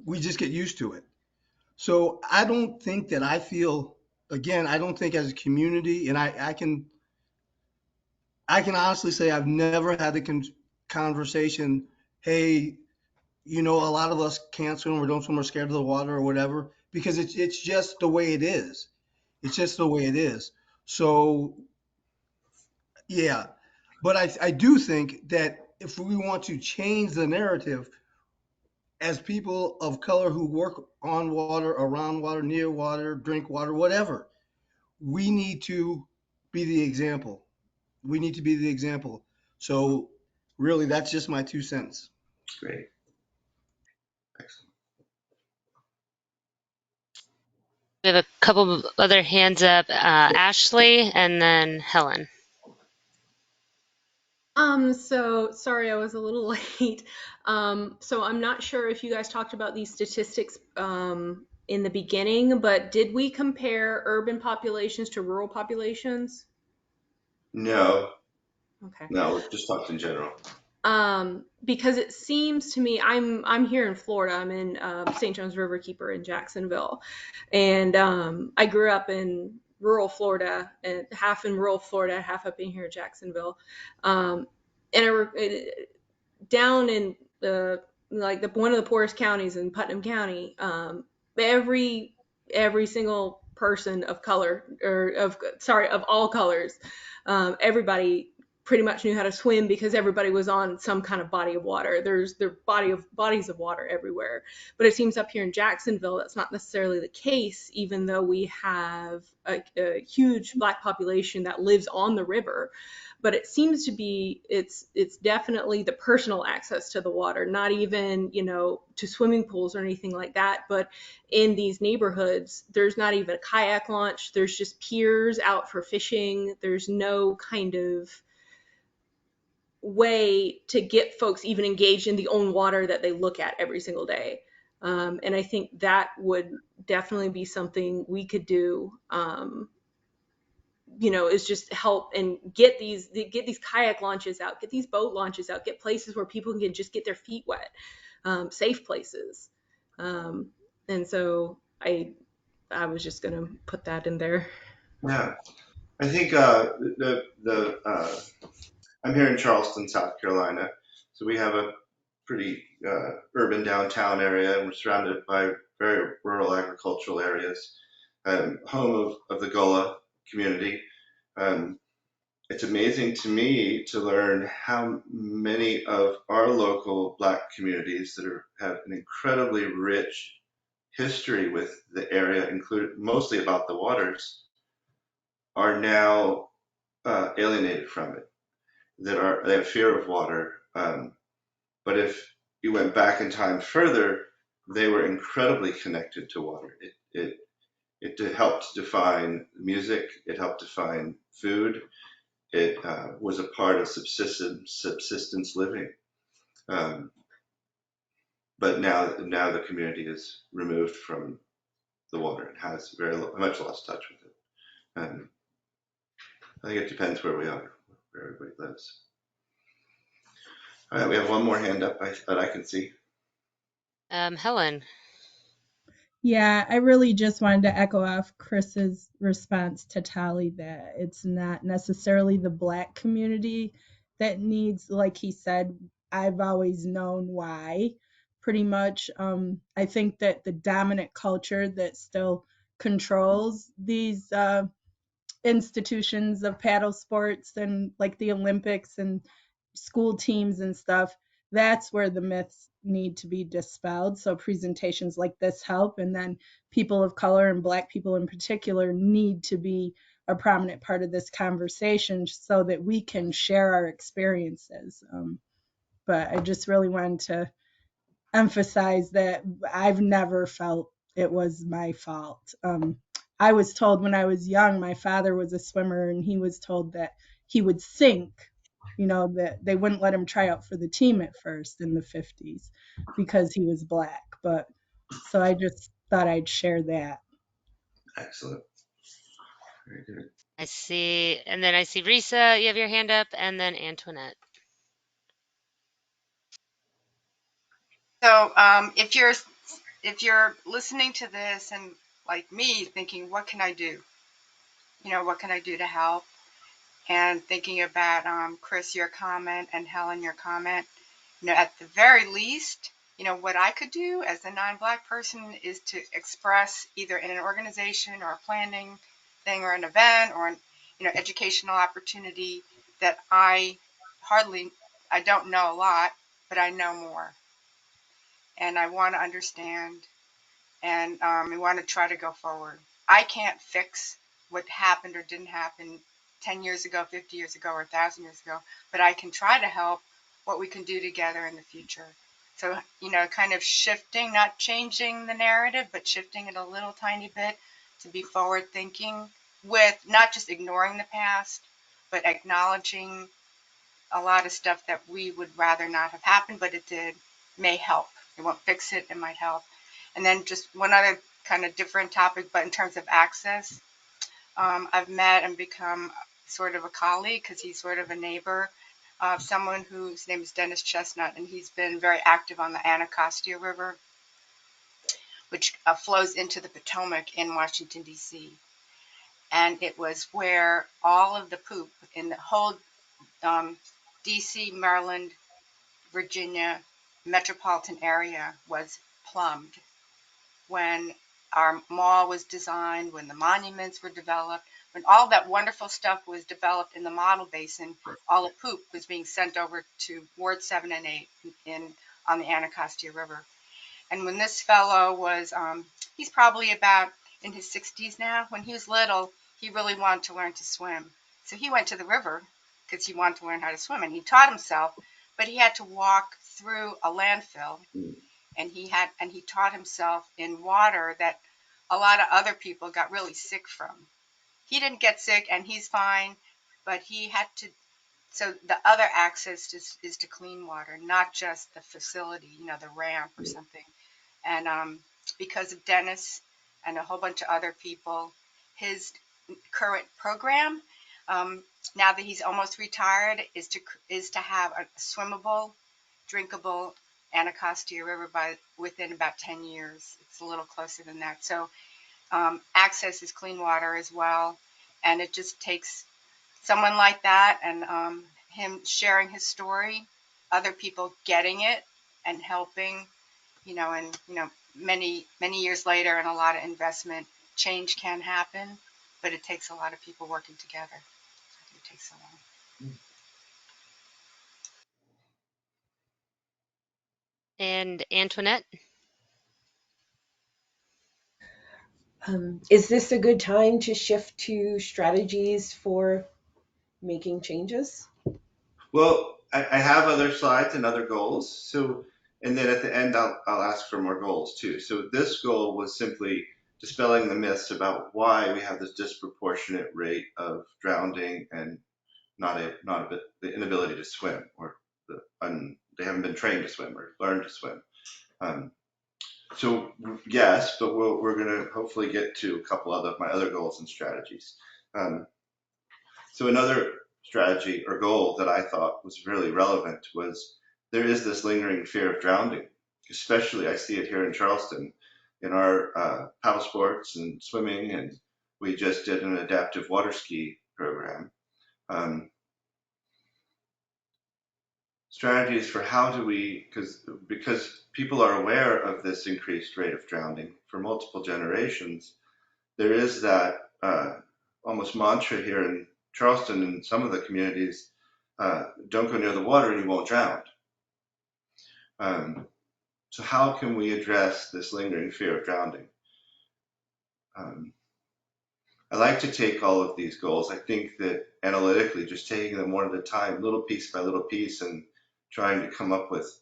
We just get used to it. So I don't think that I feel, again, I don't think as a community, and I can honestly say I've never had the conversation, hey, you know, a lot of us can't swim or don't swim or scared of the water or whatever, because it's just the way it is. It's just the way it is. So, yeah. But I do think that if we want to change the narrative as people of color who work on water, around water, near water, drink water, whatever, we need to be the example. We need to be the example. So really, that's just my 2 cents. Great. Excellent. We have a couple of other hands up, Ashley and then Helen. So sorry, I was a little late. So I'm not sure if you guys talked about these statistics in the beginning, but did we compare urban populations to rural populations? No. Okay. No, we just talked in general. Because it seems to me, I'm here in Florida. I'm in St. John's River Keeper in Jacksonville, and I grew up in rural Florida, and half in rural Florida, half up in here in Jacksonville, and down in the like the one of the poorest counties in Putnam County. Every single person of color, or of all colors, everybody pretty much knew how to swim because everybody was on some kind of body of water. There bodies of water everywhere. But it seems up here in Jacksonville that's not necessarily the case, even though we have a huge Black population that lives on the river. But it seems to be it's definitely the personal access to the water, not even, to swimming pools or anything like that. But in these neighborhoods, there's not even a kayak launch. There's just piers out for fishing. There's no kind of way to get folks even engaged in the own water that they look at every single day. And I think that would definitely be something we could do, is just help and get these kayak launches out, get these boat launches out, get places where people can just get their feet wet, safe places. And so I was just going to put that in there. Yeah, I think I'm here in Charleston, South Carolina, so we have a pretty urban downtown area, and we're surrounded by very rural agricultural areas, home of the Gullah community. It's amazing to me to learn how many of our local Black communities that have an incredibly rich history with the area, included mostly about the waters, are now alienated from it. They have fear of water. But if you went back in time further, they were incredibly connected to water. It helped define music. It helped define food. It was a part of subsistence living. But now the community is removed from the water and has very much lost touch with it. And I think it depends where we are, where everybody lives. All right, we have one more hand up that I can see. Helen. Yeah, I really just wanted to echo off Chris's response to Telly that it's not necessarily the Black community that needs, like he said, I've always known why, pretty much. I think that the dominant culture that still controls these institutions of paddle sports and like the Olympics and school teams and stuff, that's where the myths need to be dispelled. So presentations like this help. And then people of color and Black people in particular need to be a prominent part of this conversation so that we can share our experiences. But I just really wanted to emphasize that I've never felt it was my fault. I was told when I was young, my father was a swimmer, and he was told that he would sink, that they wouldn't let him try out for the team at first in the 50s because he was Black. But so I just thought I'd share that. Excellent. Very good. I see Risa, you have your hand up, and then Antoinette. So if you're listening to this and like me thinking, what can I do? What can I do to help? And thinking about Chris, your comment, and Helen, your comment, at the very least, what I could do as a non-Black person is to express either in an organization or a planning thing or an event or an educational opportunity that I don't know a lot, but I know more. And I want to understand, and we want to try to go forward. I can't fix what happened or didn't happen 10 years ago, 50 years ago, or 1,000 years ago, but I can try to help what we can do together in the future. So, kind of shifting, not changing the narrative, but shifting it a little tiny bit to be forward thinking with not just ignoring the past, but acknowledging a lot of stuff that we would rather not have happened, but it did, may help. It won't fix it, it might help. And then just one other kind of different topic, but in terms of access, I've met and become sort of a colleague because he's sort of a neighbor, someone whose name is Dennis Chestnut, and he's been very active on the Anacostia River, which flows into the Potomac in Washington, D.C. And it was where all of the poop in the whole D.C., Maryland, Virginia metropolitan area was plumbed when our mall was designed, when the monuments were developed, when all that wonderful stuff was developed in the model basin. All the poop was being sent over to Ward 7 and 8 on the Anacostia River. And when this fellow was, he's probably about in his 60s now. When he was little, he really wanted to learn to swim. So he went to the river because he wanted to learn how to swim, and he taught himself, but he had to walk through a landfill, and he taught himself in water that a lot of other people got really sick from. He didn't get sick, and he's fine, but he had to. So the other access is to clean water, not just the facility, the ramp or something. And because of Dennis and a whole bunch of other people, his current program, now that he's almost retired, is to have a swimmable, drinkable Anacostia River within about 10 years. It's a little closer than that. So access is clean water as well, and it just takes someone like that and him sharing his story, other people getting it and helping, and many years later and a lot of investment, change can happen, but it takes a lot of people working together. It takes so long. And Antoinette? Is this a good time to shift to strategies for making changes? Well, I have other slides and other goals. So, and then at the end, I'll ask for more goals too. So this goal was simply dispelling the myths about why we have this disproportionate rate of drowning and the inability to swim, or they haven't been trained to swim or learned to swim. So yes, but we're going to hopefully get to a couple of my other goals and strategies. So another strategy or goal that I thought was really relevant was there is this lingering fear of drowning, especially I see it here in Charleston in our paddle sports and swimming, and we just did an adaptive water ski program. Strategies for how do we, because people are aware of this increased rate of drowning for multiple generations, there is that almost mantra here in Charleston and some of the communities, don't go near the water and you won't drown. So how can we address this lingering fear of drowning? I like to take all of these goals. I think that analytically, just taking them one at a time, little piece by little piece, and trying to come up with,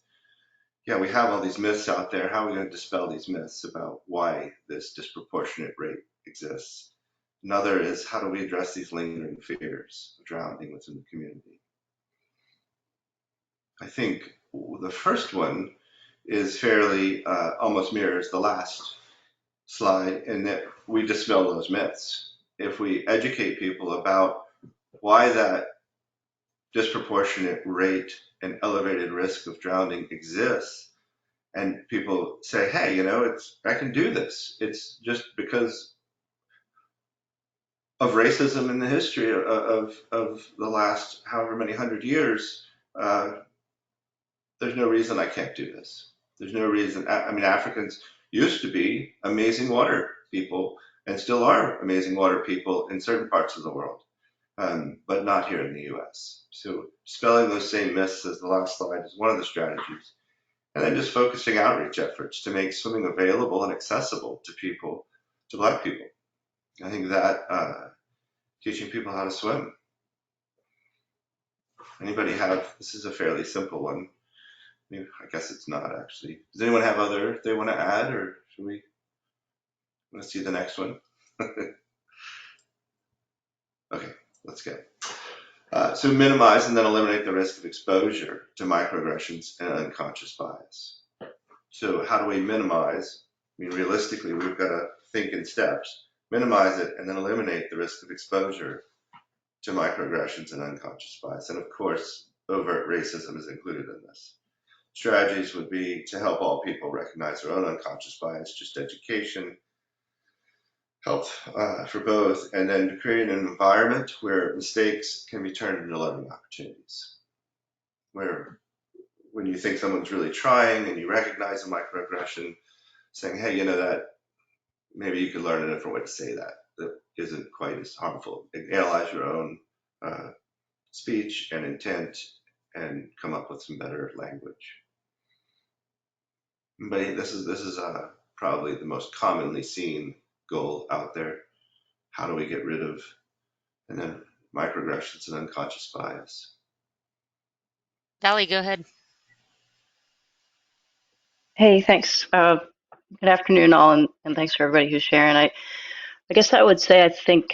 we have all these myths out there. How are we going to dispel these myths about why this disproportionate rate exists? Another is, how do we address these lingering fears of drowning within the community? I think the first one is fairly, almost mirrors the last slide, in that we dispel those myths. If we educate people about why that disproportionate rate and elevated risk of drowning exists, and people say, hey, I can do this. It's just because of racism in the history of the last however many 100 years, there's no reason I can't do this. There's no reason. I mean, Africans used to be amazing water people and still are amazing water people in certain parts of the world, but not here in the US. So dispelling those same myths as the last slide is one of the strategies. And then just focusing outreach efforts to make swimming available and accessible to people, to Black people. I think that teaching people how to swim. Anybody have, this is a fairly simple one. I guess it's not actually. Does anyone have other they want to add, or should we want to see the next one? Okay, let's go. So minimize and then eliminate the risk of exposure to microaggressions and unconscious bias. So how do we minimize? I mean, realistically, we've got to think in steps. Minimize it and then eliminate the risk of exposure to microaggressions and unconscious bias. And of course, overt racism is included in this. Strategies would be to help all people recognize their own unconscious bias, just education, help for both, and then to create an environment where mistakes can be turned into learning opportunities. Where when you think someone's really trying and you recognize a microaggression, saying, hey, you know that maybe you could learn a different way to say that isn't quite as harmful. Analyze your own speech and intent and come up with some better language. But this is probably the most commonly seen goal out there. How do we get rid of, and then microaggressions and unconscious bias? Telly, go ahead. Hey, thanks. Good afternoon, all, and thanks for everybody who's sharing. I guess I would say I think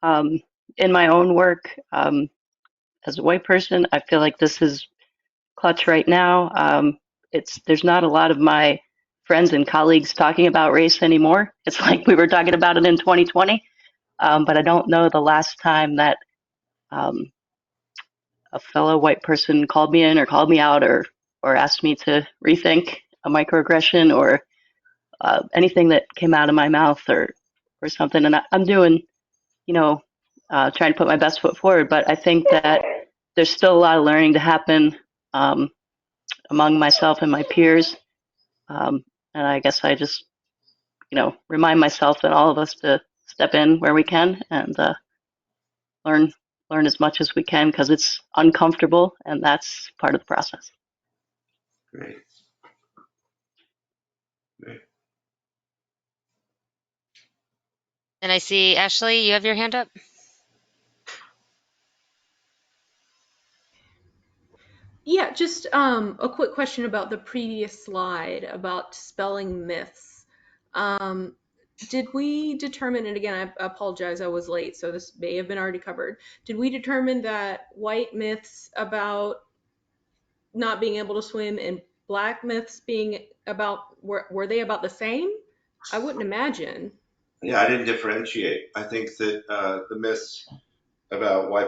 in my own work as a white person, I feel like this is clutch right now. There's not a lot of my friends and colleagues talking about race anymore. It's like we were talking about it in 2020, but I don't know the last time that a fellow white person called me in or called me out or asked me to rethink a microaggression or anything that came out of my mouth or something. And I'm doing, trying to put my best foot forward. But I think that there's still a lot of learning to happen among myself and my peers. And I guess I just, remind myself and all of us to step in where we can and learn as much as we can because it's uncomfortable and that's part of the process. Great. And I see Ashley, you have your hand up. Yeah, just a quick question about the previous slide about spelling myths. Did we determine, and again, I apologize, I was late, so this may have been already covered. Did we determine that white myths about not being able to swim and black myths being about, were they about the same? I wouldn't imagine. Yeah, I didn't differentiate. I think that the myths about why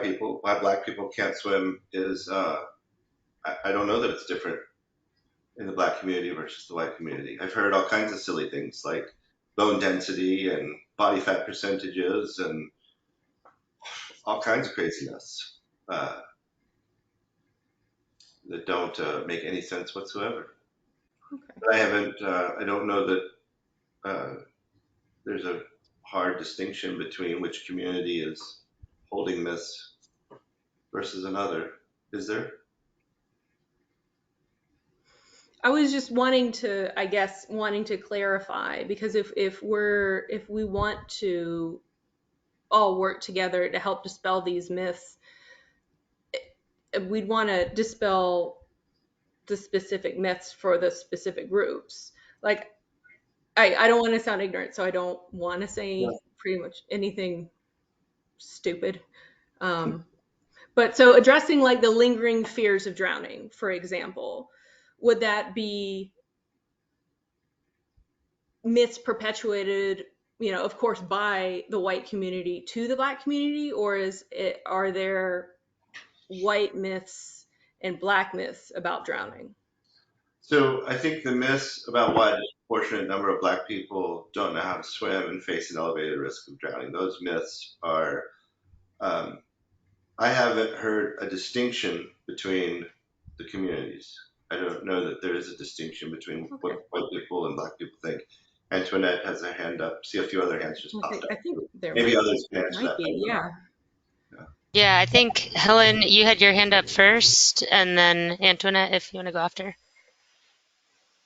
black people can't swim is, I don't know that it's different in the black community versus the white community. I've heard all kinds of silly things like bone density and body fat percentages and all kinds of craziness that don't make any sense whatsoever. Okay. But I don't know that there's a hard distinction between which community is holding myths versus another. Is there? I was just wanting to clarify, because if we want to all work together to help dispel these myths, we'd want to dispel the specific myths for the specific groups. Like, I don't want to sound ignorant, so I don't want to say pretty much anything stupid. But so addressing like the lingering fears of drowning, for example, would that be myths perpetuated, of course, by the white community to the black community, or are there white myths and black myths about drowning? So I think the myths about why a disproportionate number of black people don't know how to swim and face an elevated risk of drowning, those myths are, I haven't heard a distinction between the communities. I don't know that there is a distinction between what white people and black people think. Antoinette has her hand up. See a few other hands just popped up. I think there Maybe others can answer might that. be, yeah. Yeah, I think, Helen, you had your hand up first, and then Antoinette, if you want to go after.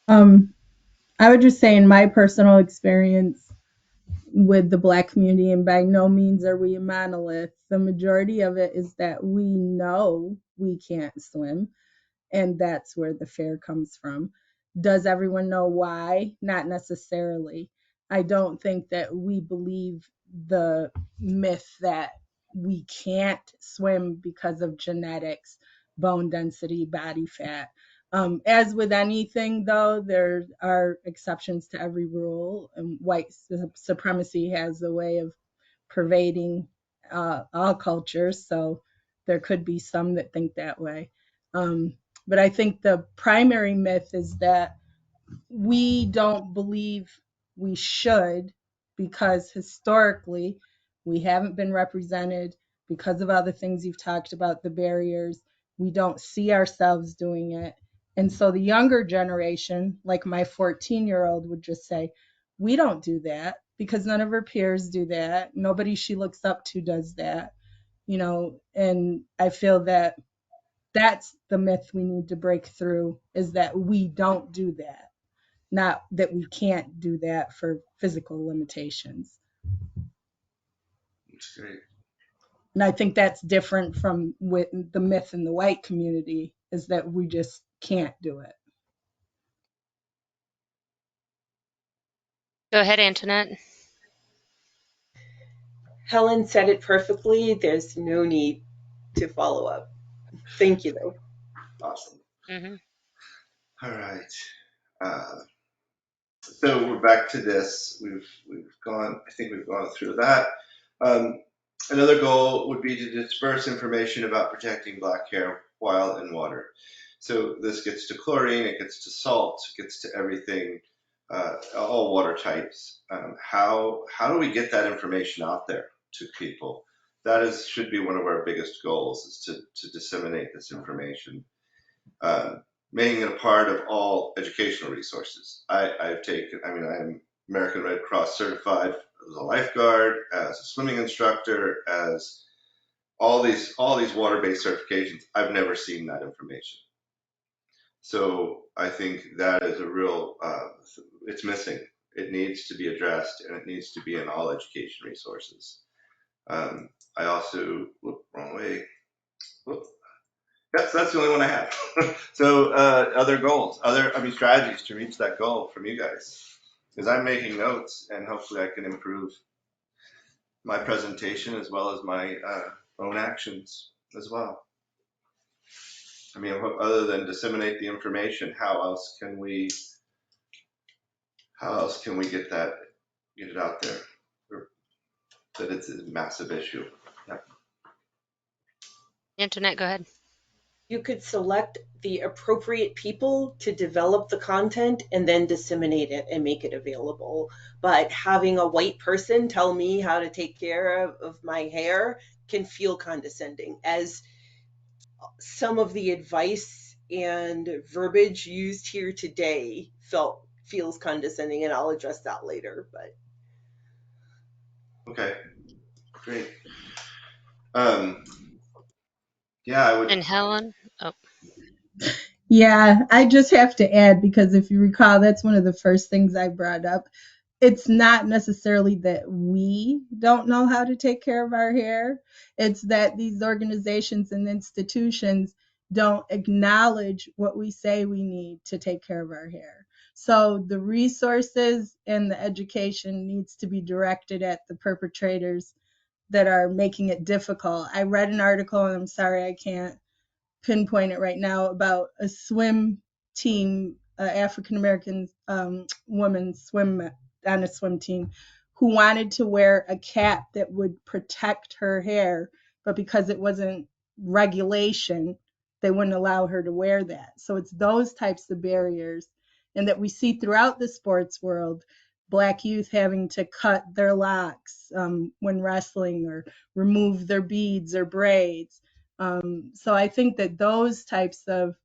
I would just say in my personal experience with the black community, and by no means are we a monolith, the majority of it is that we know we can't swim, and that's where the fear comes from. Does everyone know why? Not necessarily. I don't think that we believe the myth that we can't swim because of genetics, bone density, body fat. As with anything, though, there are exceptions to every rule, and white supremacy has a way of pervading all cultures, so there could be some that think that way. But I think the primary myth is that we don't believe we should because historically we haven't been represented because of all the things you've talked about, the barriers. We don't see ourselves doing it. And so the younger generation, like my 14-year-old, would just say, we don't do that because none of her peers do that. Nobody she looks up to does that, and I feel that that's the myth we need to break through, is that we don't do that, not that we can't do that for physical limitations. That's great. And I think that's different from with the myth in the white community, is that we just can't do it. Go ahead, Antoinette. Helen said it perfectly. There's no need to follow up. Thank you, though. Awesome. Mm-hmm. All right. So we're back to this. We've gone. I think we've gone through that. Another goal would be to disperse information about protecting black hair while in water. So this gets to chlorine, it gets to salt, it gets to everything, all water types. How do we get that information out there to people? That should be one of our biggest goals, is to disseminate this information. Making it a part of all educational resources. I'm American Red Cross certified as a lifeguard, as a swimming instructor, as all these water-based certifications. I've never seen that information. So I think that is a real, it's missing. It needs to be addressed, and it needs to be in all education resources. I also, wrong way. Whoop. That's the only one I have. So other goals, strategies to reach that goal from you guys, because I'm making notes, and hopefully I can improve my presentation as well as my own actions as well. I mean, other than disseminate the information, how else can we get it out there, or that it's a massive issue? Yeah. Antoinette, go ahead. You could select the appropriate people to develop the content and then disseminate it and make it available. But having a white person tell me how to take care of my hair can feel condescending, as some of the advice and verbiage used here today feels condescending, and I'll address that later. But Okay, great. Yeah, I would. And Helen. Oh, Yeah, I just have to add, because if you recall, that's one of the first things I brought up. It's not necessarily that we don't know how to take care of our hair. It's that these organizations and institutions don't acknowledge what we say we need to take care of our hair. So the resources and the education needs to be directed at the perpetrators that are making it difficult. I read an article, and I'm sorry I can't pinpoint it right now, about a swim team, African American woman swim on a swim team, who wanted to wear a cap that would protect her hair, but because it wasn't regulation, they wouldn't allow her to wear that. So it's those types of barriers, and that we see throughout the sports world. Black youth having to cut their locks when wrestling, or remove their beads or braids. So I think that those types of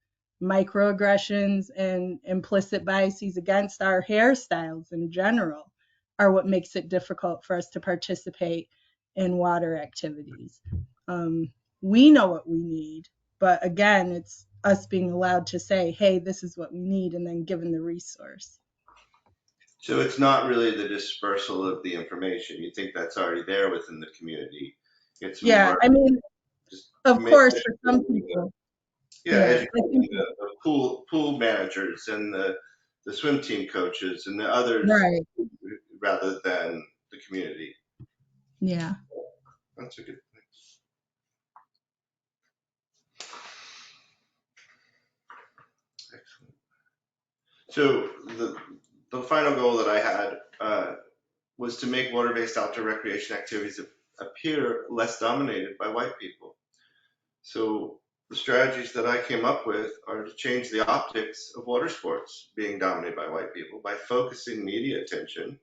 microaggressions and implicit biases against our hairstyles in general are what makes it difficult for us to participate in water activities. We know what we need, but again, it's us being allowed to say, hey, this is what we need, and then given the resource. So it's not really the dispersal of the information. You think that's already there within the community. It's Yeah, more I mean, just of course, for some people. educating the pool managers and the swim team coaches and the others, Right. rather than the community. Yeah. That's a good thing. Excellent. So the final goal that I had was to make water-based outdoor recreation activities appear less dominated by white people. So the strategies that I came up with are to change the optics of water sports being dominated by white people by focusing media attention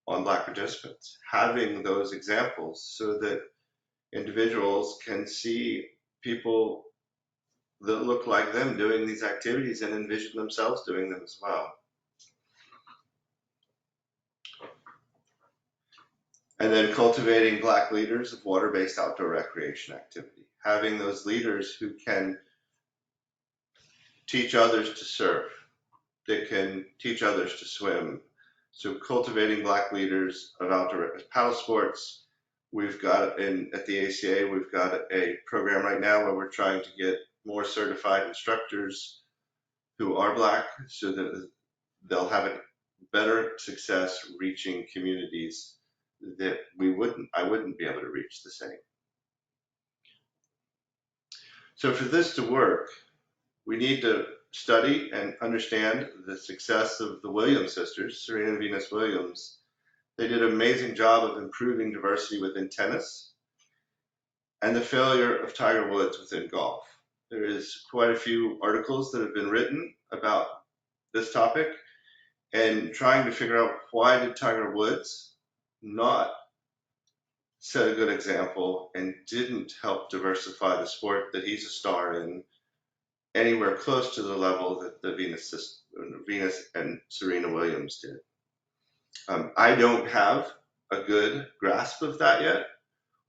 on Black participants, having those examples so that individuals can see people that look like them doing these activities and envision themselves doing them as well. And then cultivating Black leaders of water-based outdoor recreation activity, having those leaders who can teach others to surf, that can teach others to swim. So cultivating Black leaders of outdoor paddle sports. We've got at the ACA, we've got a program right now where we're trying to get more certified instructors who are Black so that they'll have a better success reaching communities that I wouldn't be able to reach the same. So for this to work, we need to study and understand the success of the Williams sisters, Serena and Venus Williams. They did an amazing job of improving diversity within tennis and the failure of Tiger Woods within golf. There is quite a few articles that have been written about this topic and trying to figure out why did Tiger Woods not set a good example and didn't help diversify the sport that he's a star in anywhere close to the level that the Venus and Serena Williams did. I don't have a good grasp of that yet,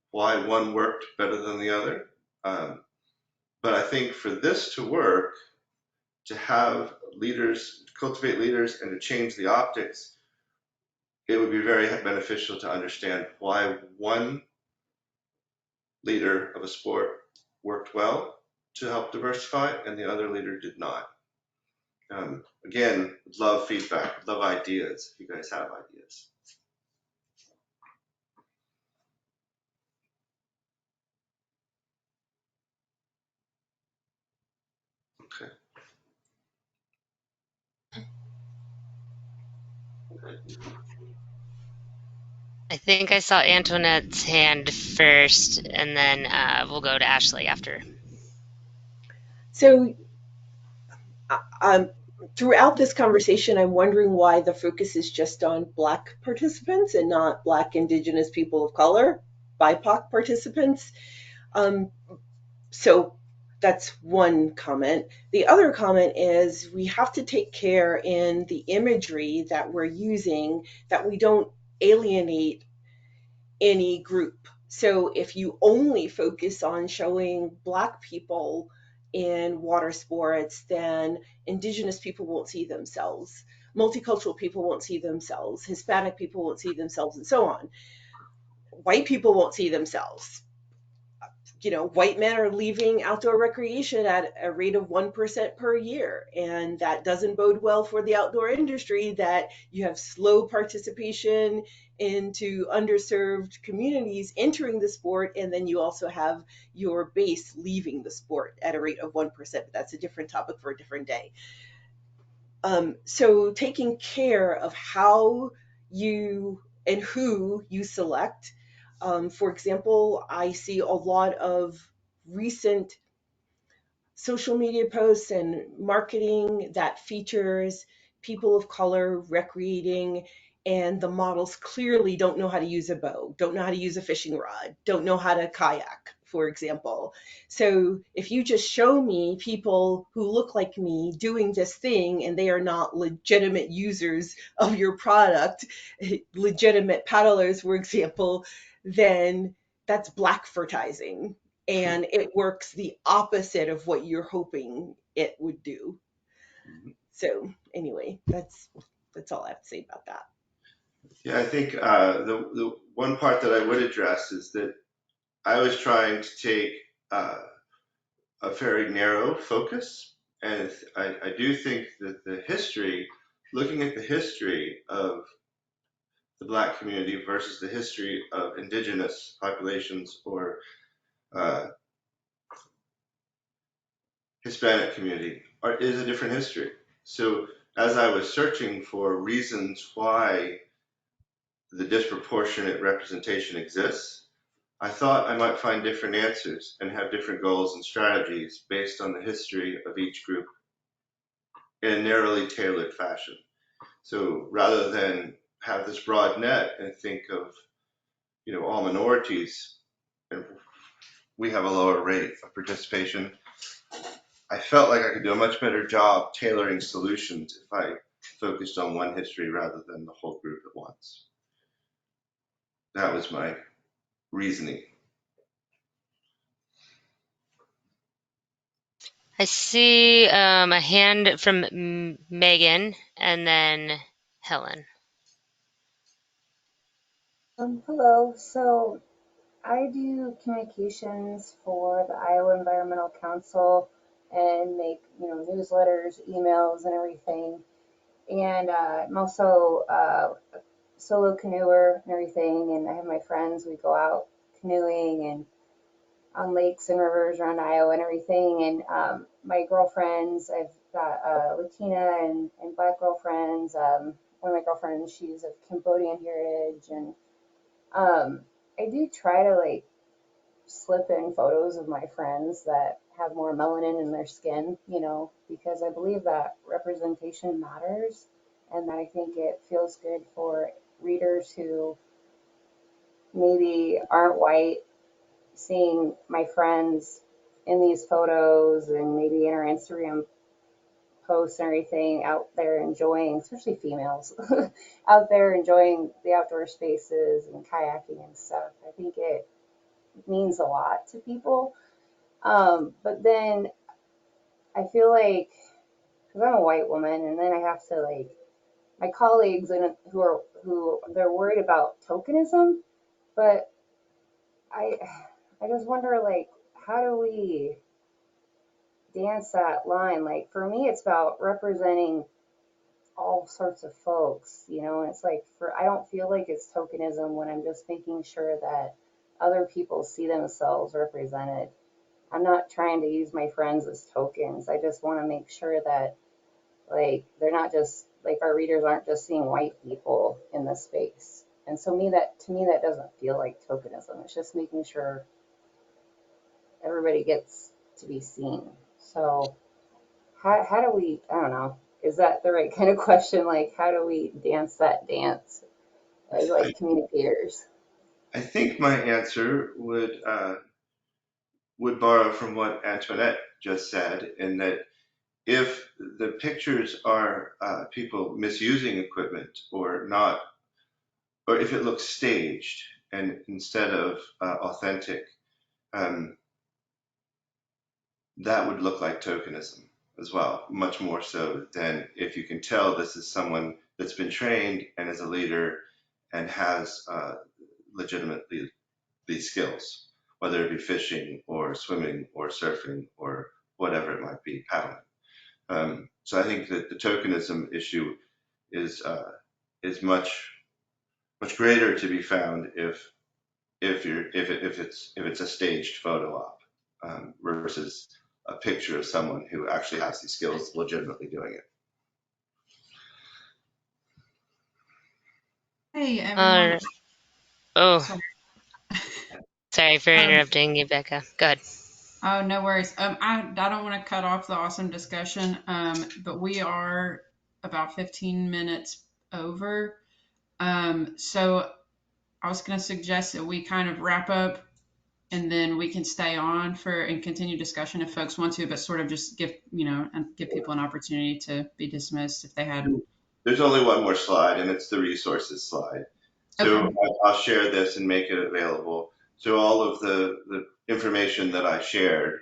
why one worked better than the other. But I think for this to work, to have leaders, cultivate leaders, and to change the optics, it would be very beneficial to understand why one leader of a sport worked well to help diversify and the other leader did not. Again, love feedback, love ideas, if you guys have ideas. Okay. I think I saw Antoinette's hand first, and then we'll go to Ashley after. So throughout this conversation, I'm wondering why the focus is just on Black participants and not Black, Indigenous, people of color, BIPOC participants. So that's one comment. The other comment is we have to take care in the imagery that we're using that we don't alienate any group. So if you only focus on showing Black people in water sports, then Indigenous people won't see themselves. Multicultural people won't see themselves. Hispanic people won't see themselves, and so on. White people won't see themselves. White men are leaving outdoor recreation at a rate of 1% per year. And that doesn't bode well for the outdoor industry, that you have slow participation into underserved communities entering the sport. And then you also have your base leaving the sport at a rate of 1%. But that's a different topic for a different day. So taking care of how you and who you select. For example, I see a lot of recent social media posts and marketing that features people of color recreating, and the models clearly don't know how to use a bow, don't know how to use a fishing rod, don't know how to kayak, for example. So if you just show me people who look like me doing this thing and they are not legitimate users of your product, legitimate paddlers, for example, then that's Blackvertising. And it works the opposite of what you're hoping it would do. So anyway, that's all I have to say about that. Yeah, I think the one part that I would address is that I was trying to take a very narrow focus, and I do think that looking at the history of the Black community versus the history of Indigenous populations or Hispanic community is a different history. So as I was searching for reasons why the disproportionate representation exists, I thought I might find different answers and have different goals and strategies based on the history of each group in a narrowly tailored fashion. So rather than have this broad net and think of, all minorities, and we have a lower rate of participation, I felt like I could do a much better job tailoring solutions if I focused on one history rather than the whole group at once. That was my reasoning. I see a hand from Megan and then Helen. Hello. So I do communications for the Iowa Environmental Council and make, newsletters, emails, and everything. And I'm also a solo canoeer and everything. And I have my friends. We go out canoeing and on lakes and rivers around Iowa and everything. And my girlfriends, I've got Latina and Black girlfriends. One of my girlfriends, she's of Cambodian heritage, and I do try to like slip in photos of my friends that have more melanin in their skin, because I believe that representation matters, and that I think it feels good for readers who maybe aren't white seeing my friends in these photos and maybe in our Instagram posts and everything out there enjoying, especially females, out there enjoying the outdoor spaces and kayaking and stuff. I think it means a lot to people. But then I feel like, because I'm a white woman, and then I have to like my colleagues who they're worried about tokenism, but I I just wonder like how do we dance that line? Like for me, it's about representing all sorts of folks, and it's like I don't feel like it's tokenism when I'm just making sure that other people see themselves represented. I'm not trying to use my friends as tokens. I just want to make sure that like they're not just like our readers aren't just seeing white people in the space. And so to me that doesn't feel like tokenism. It's just making sure everybody gets to be seen. So how do we, I don't know, is that the right kind of question? Like how do we dance that dance as like communicators? I think my answer would borrow from what Antoinette just said, in that if the pictures are people misusing equipment or not, or if it looks staged and instead of authentic, um, that would look like tokenism as well, much more so than if you can tell this is someone that's been trained and is a leader and has legitimately these skills, whether it be fishing or swimming or surfing or whatever it might be, paddling. So I think that the tokenism issue is much greater to be found if it's a staged photo op, versus a picture of someone who actually has these skills legitimately doing it. Hey, everyone. Oh, Sorry. sorry for interrupting you, Becca. Go ahead. Oh, no worries. I don't want to cut off the awesome discussion, but we are about 15 minutes over. So I was going to suggest that we kind of wrap up and then we can stay on and continue discussion if folks want to, but sort of just give people an opportunity to be dismissed if they had. There's only one more slide, and it's the resources slide. So Okay. I'll share this and make it available. So all of the information that I shared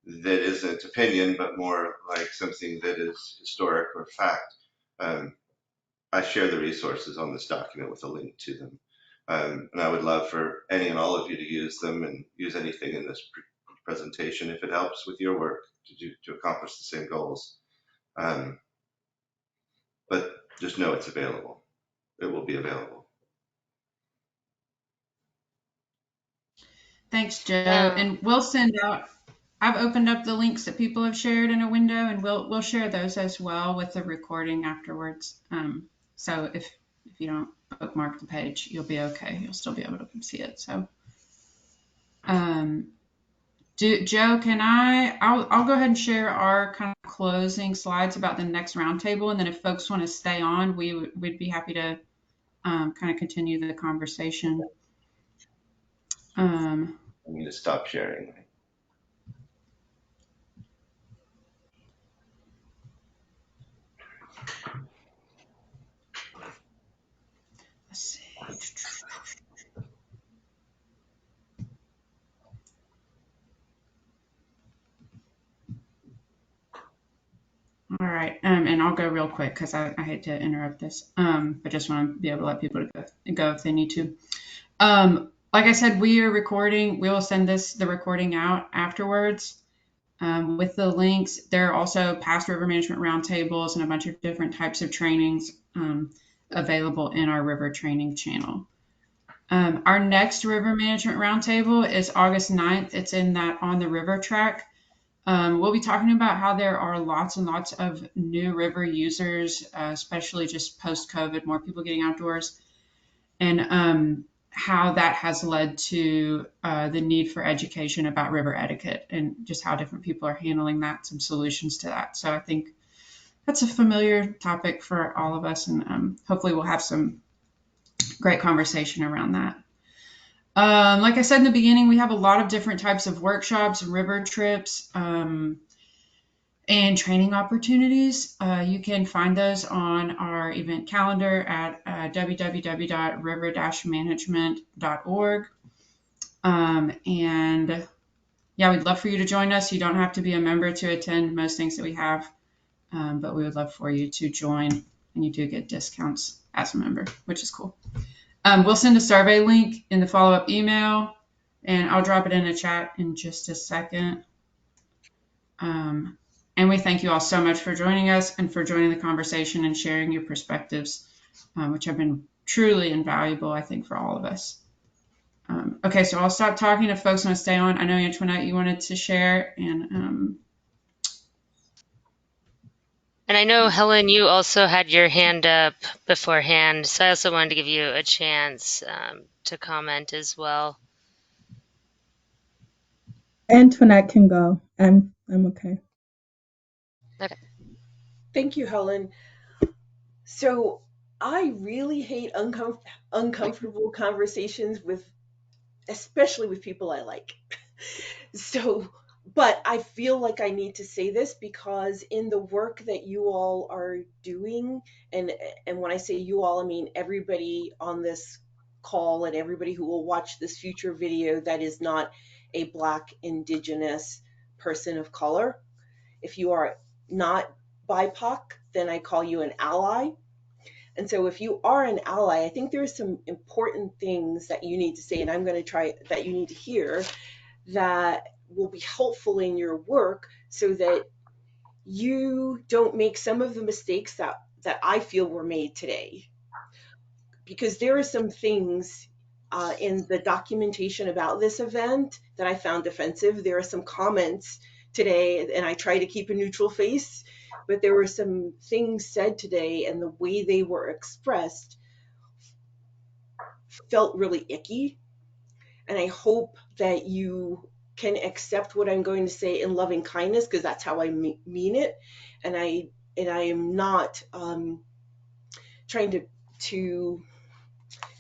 that isn't opinion, but more like something that is historic or fact, I share the resources on this document with a link to them. And I would love for any and all of you to use them and use anything in this presentation if it helps with your work to accomplish the same goals. But just know it's available. It will be available. Thanks, Joe. And we'll send out. I've opened up the links that people have shared in a window, and we'll share those as well with the recording afterwards. So if you don't bookmark the page, you'll be okay. You'll still be able to see it. So Joe, I'll go ahead and share our kind of closing slides about the next roundtable, and then if folks want to stay on, we'd be happy to kind of continue the conversation. I need to stop sharing. Let's see. All right, and I'll go real quick because I hate to interrupt this, but just want to be able to let people go if they need to. Like I said, we are recording. We will send the recording out afterwards with the links. There are also past river management roundtables and a bunch of different types of trainings available in our river training channel. Our next river management roundtable is August 9th. It's in that On the River track. We'll be talking about how there are lots and lots of new river users, especially just post-COVID, more people getting outdoors, and how that has led to the need for education about river etiquette and just how different people are handling that, some solutions to that. So I think that's a familiar topic for all of us, and hopefully we'll have some great conversation around that. Like I said in the beginning, we have a lot of different types of workshops and river trips and training opportunities. You can find those on our event calendar at www.river-management.org. And yeah, we'd love for you to join us. You don't have to be a member to attend most things that we have, but we would love for you to join, and you do get discounts as a member, which is cool. We'll send a survey link in the follow-up email, and I'll drop it in the chat in just a second. And we thank you all so much for joining us and for joining the conversation and sharing your perspectives, which have been truly invaluable, I think, for all of us. Okay, so I'll stop talking if folks want to stay on. I know, Antoinette, you wanted to share. And I know, Helen, you also had your hand up beforehand, so I also wanted to give you a chance to comment as well. Antoinette can go. I'm okay. Okay. Thank you, Helen. So I really hate uncomfortable conversations especially with people I like. But I feel like I need to say this because in the work that you all are doing, and when I say you all, I mean everybody on this call and everybody who will watch this future video that is not a Black, Indigenous person of color. If you are not BIPOC, then I call you an ally. And so if you are an ally, I think there's some important things that you need to say, and I'm going to try that you need to hear that will be helpful in your work so that you don't make some of the mistakes that I feel were made today. Because there are some things in the documentation about this event that I found offensive. There are some comments today, and I try to keep a neutral face, but there were some things said today, and the way they were expressed felt really icky. And I hope that you can accept what I'm going to say in loving kindness, because that's how I mean it. And I am not trying to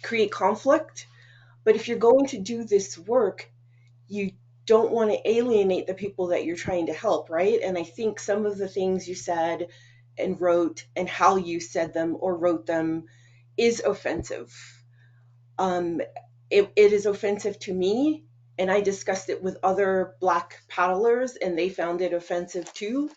create conflict. But if you're going to do this work, you don't want to alienate the people that you're trying to help, right? And I think some of the things you said and wrote and how you said them or wrote them is offensive. It is offensive to me, and I discussed it with other Black paddlers, and they found it offensive too.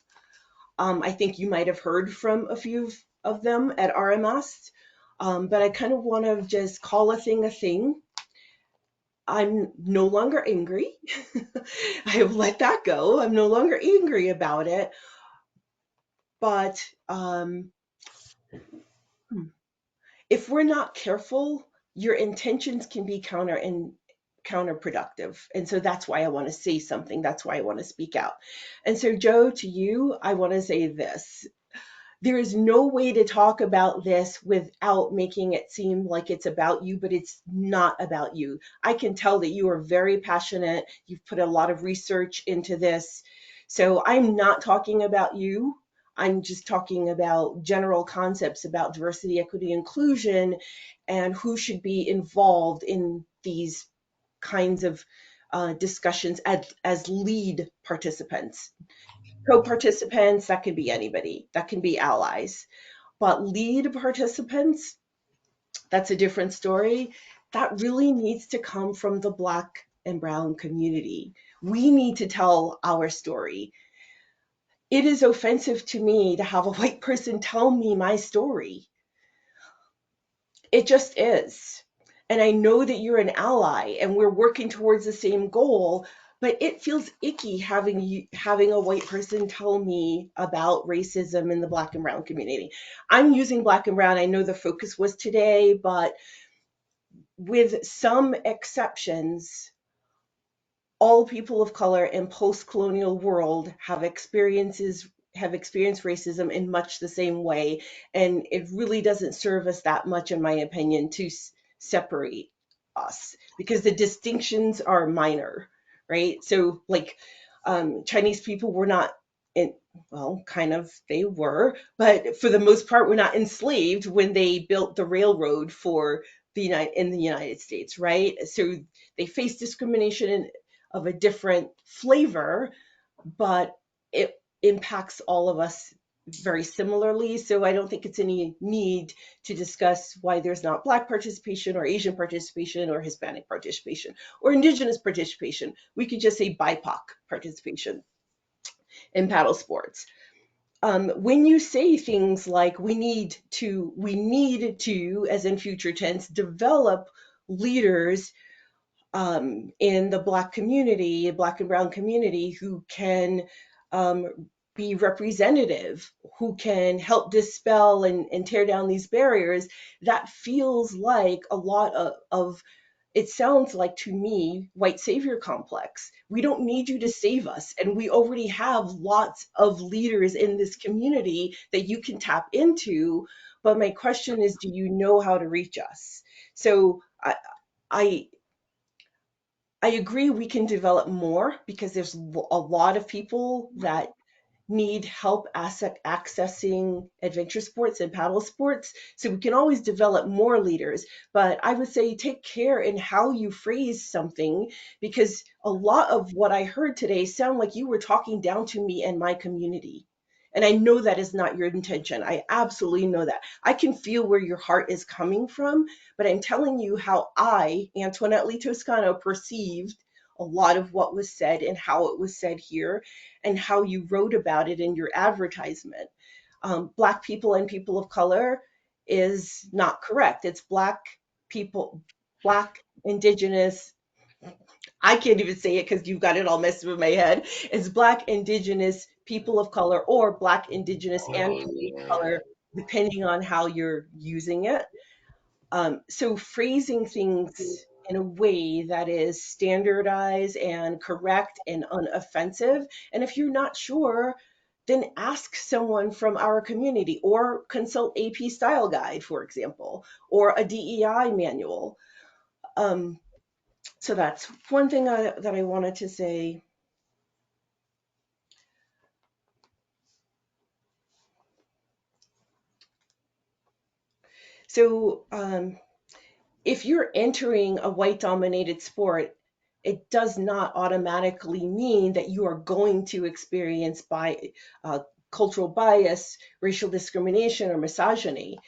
I think you might have heard from a few of them at RMS, but I kind of want to just call a thing a thing. I'm no longer angry. I have let that go. I'm no longer angry about it. But if we're not careful, your intentions can be counterproductive. And so that's why I want to say something. That's why I want to speak out. And so, Joe, to you, I want to say this. There is no way to talk about this without making it seem like it's about you, but it's not about you. I can tell that you are very passionate. You've put a lot of research into this. So I'm not talking about you. I'm just talking about general concepts about diversity, equity, inclusion, and who should be involved in these kinds of discussions as lead participants. Co-participants, that can be anybody, that can be allies. But lead participants, that's a different story. That really needs to come from the Black and Brown community. We need to tell our story. It is offensive to me to have a white person tell me my story. It just is. And I know that you're an ally and we're working towards the same goal, but it feels icky having a white person tell me about racism in the Black and Brown community. I'm using Black and Brown. I know the focus was today, but with some exceptions, all people of color in post-colonial world have experienced racism in much the same way, and it really doesn't serve us that much, in my opinion, to separate us, because the distinctions are minor, right? So like Chinese people were not in, well, kind of, they were, but for the most part were not enslaved when they built the railroad for in the United States, right? So they faced discrimination of a different flavor, but it impacts all of us very similarly. So I don't think it's any need to discuss why there's not Black participation or Asian participation or Hispanic participation or Indigenous participation. We could just say BIPOC participation in paddle sports. When you say things like we need to, as in future tense, develop leaders in the Black community, Black and Brown community, who can be representative, who can help dispel and tear down these barriers, that feels like a lot of it sounds like to me white savior complex. We don't need you to save us, and we already have lots of leaders in this community that you can tap into. But my question is, do you know how to reach us? So I I agree we can develop more, because there's a lot of people that need help accessing adventure sports and paddle sports. So we can always develop more leaders. But I would say take care in how you phrase something, because a lot of what I heard today sound like you were talking down to me and my community. And I know that is not your intention. I absolutely know that. I can feel where your heart is coming from, but I'm telling you how I, Antoinette Lee Toscano, perceived a lot of what was said and how it was said here and how you wrote about it in your advertisement. Black people and people of color is not correct. It's Black people, Black, Indigenous, I can't even say it because you've got it all messed with my head. It's Black, Indigenous, people of color, or Black, Indigenous, and people of color, depending on how you're using it. So phrasing things in a way that is standardized and correct and unoffensive. And if you're not sure, then ask someone from our community or consult AP Style Guide, for example, or a DEI manual. Um, so that's one thing that I wanted to say. So if you're entering a white dominated sport, it does not automatically mean that you are going to experience cultural bias, racial discrimination, or misogyny.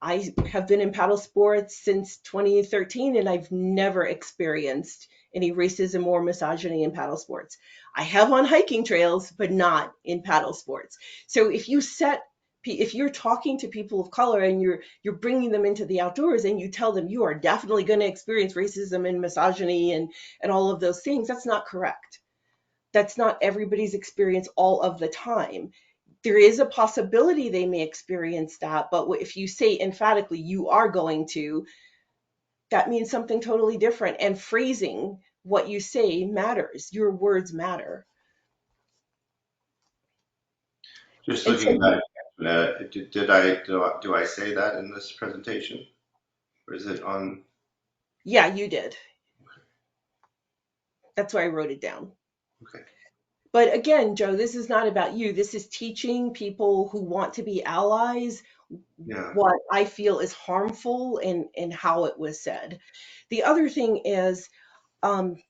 I have been in paddle sports since 2013, and I've never experienced any racism or misogyny in paddle sports. I have on hiking trails, but not in paddle sports. So if you're talking to people of color and you're bringing them into the outdoors and you tell them you are definitely going to experience racism and misogyny and all of those things, that's not correct. That's not everybody's experience all of the time. There is a possibility they may experience that, but if you say emphatically you are going to, that means something totally different. And phrasing what you say matters. Your words matter. Just And looking so, back, do I say that in this presentation, or is it on? yeah, you did. That's why I wrote it down. Okay. But again, Joe, this is not about you. This is teaching people who want to be allies Yeah. what I feel is harmful and how it was said. The other thing is, um,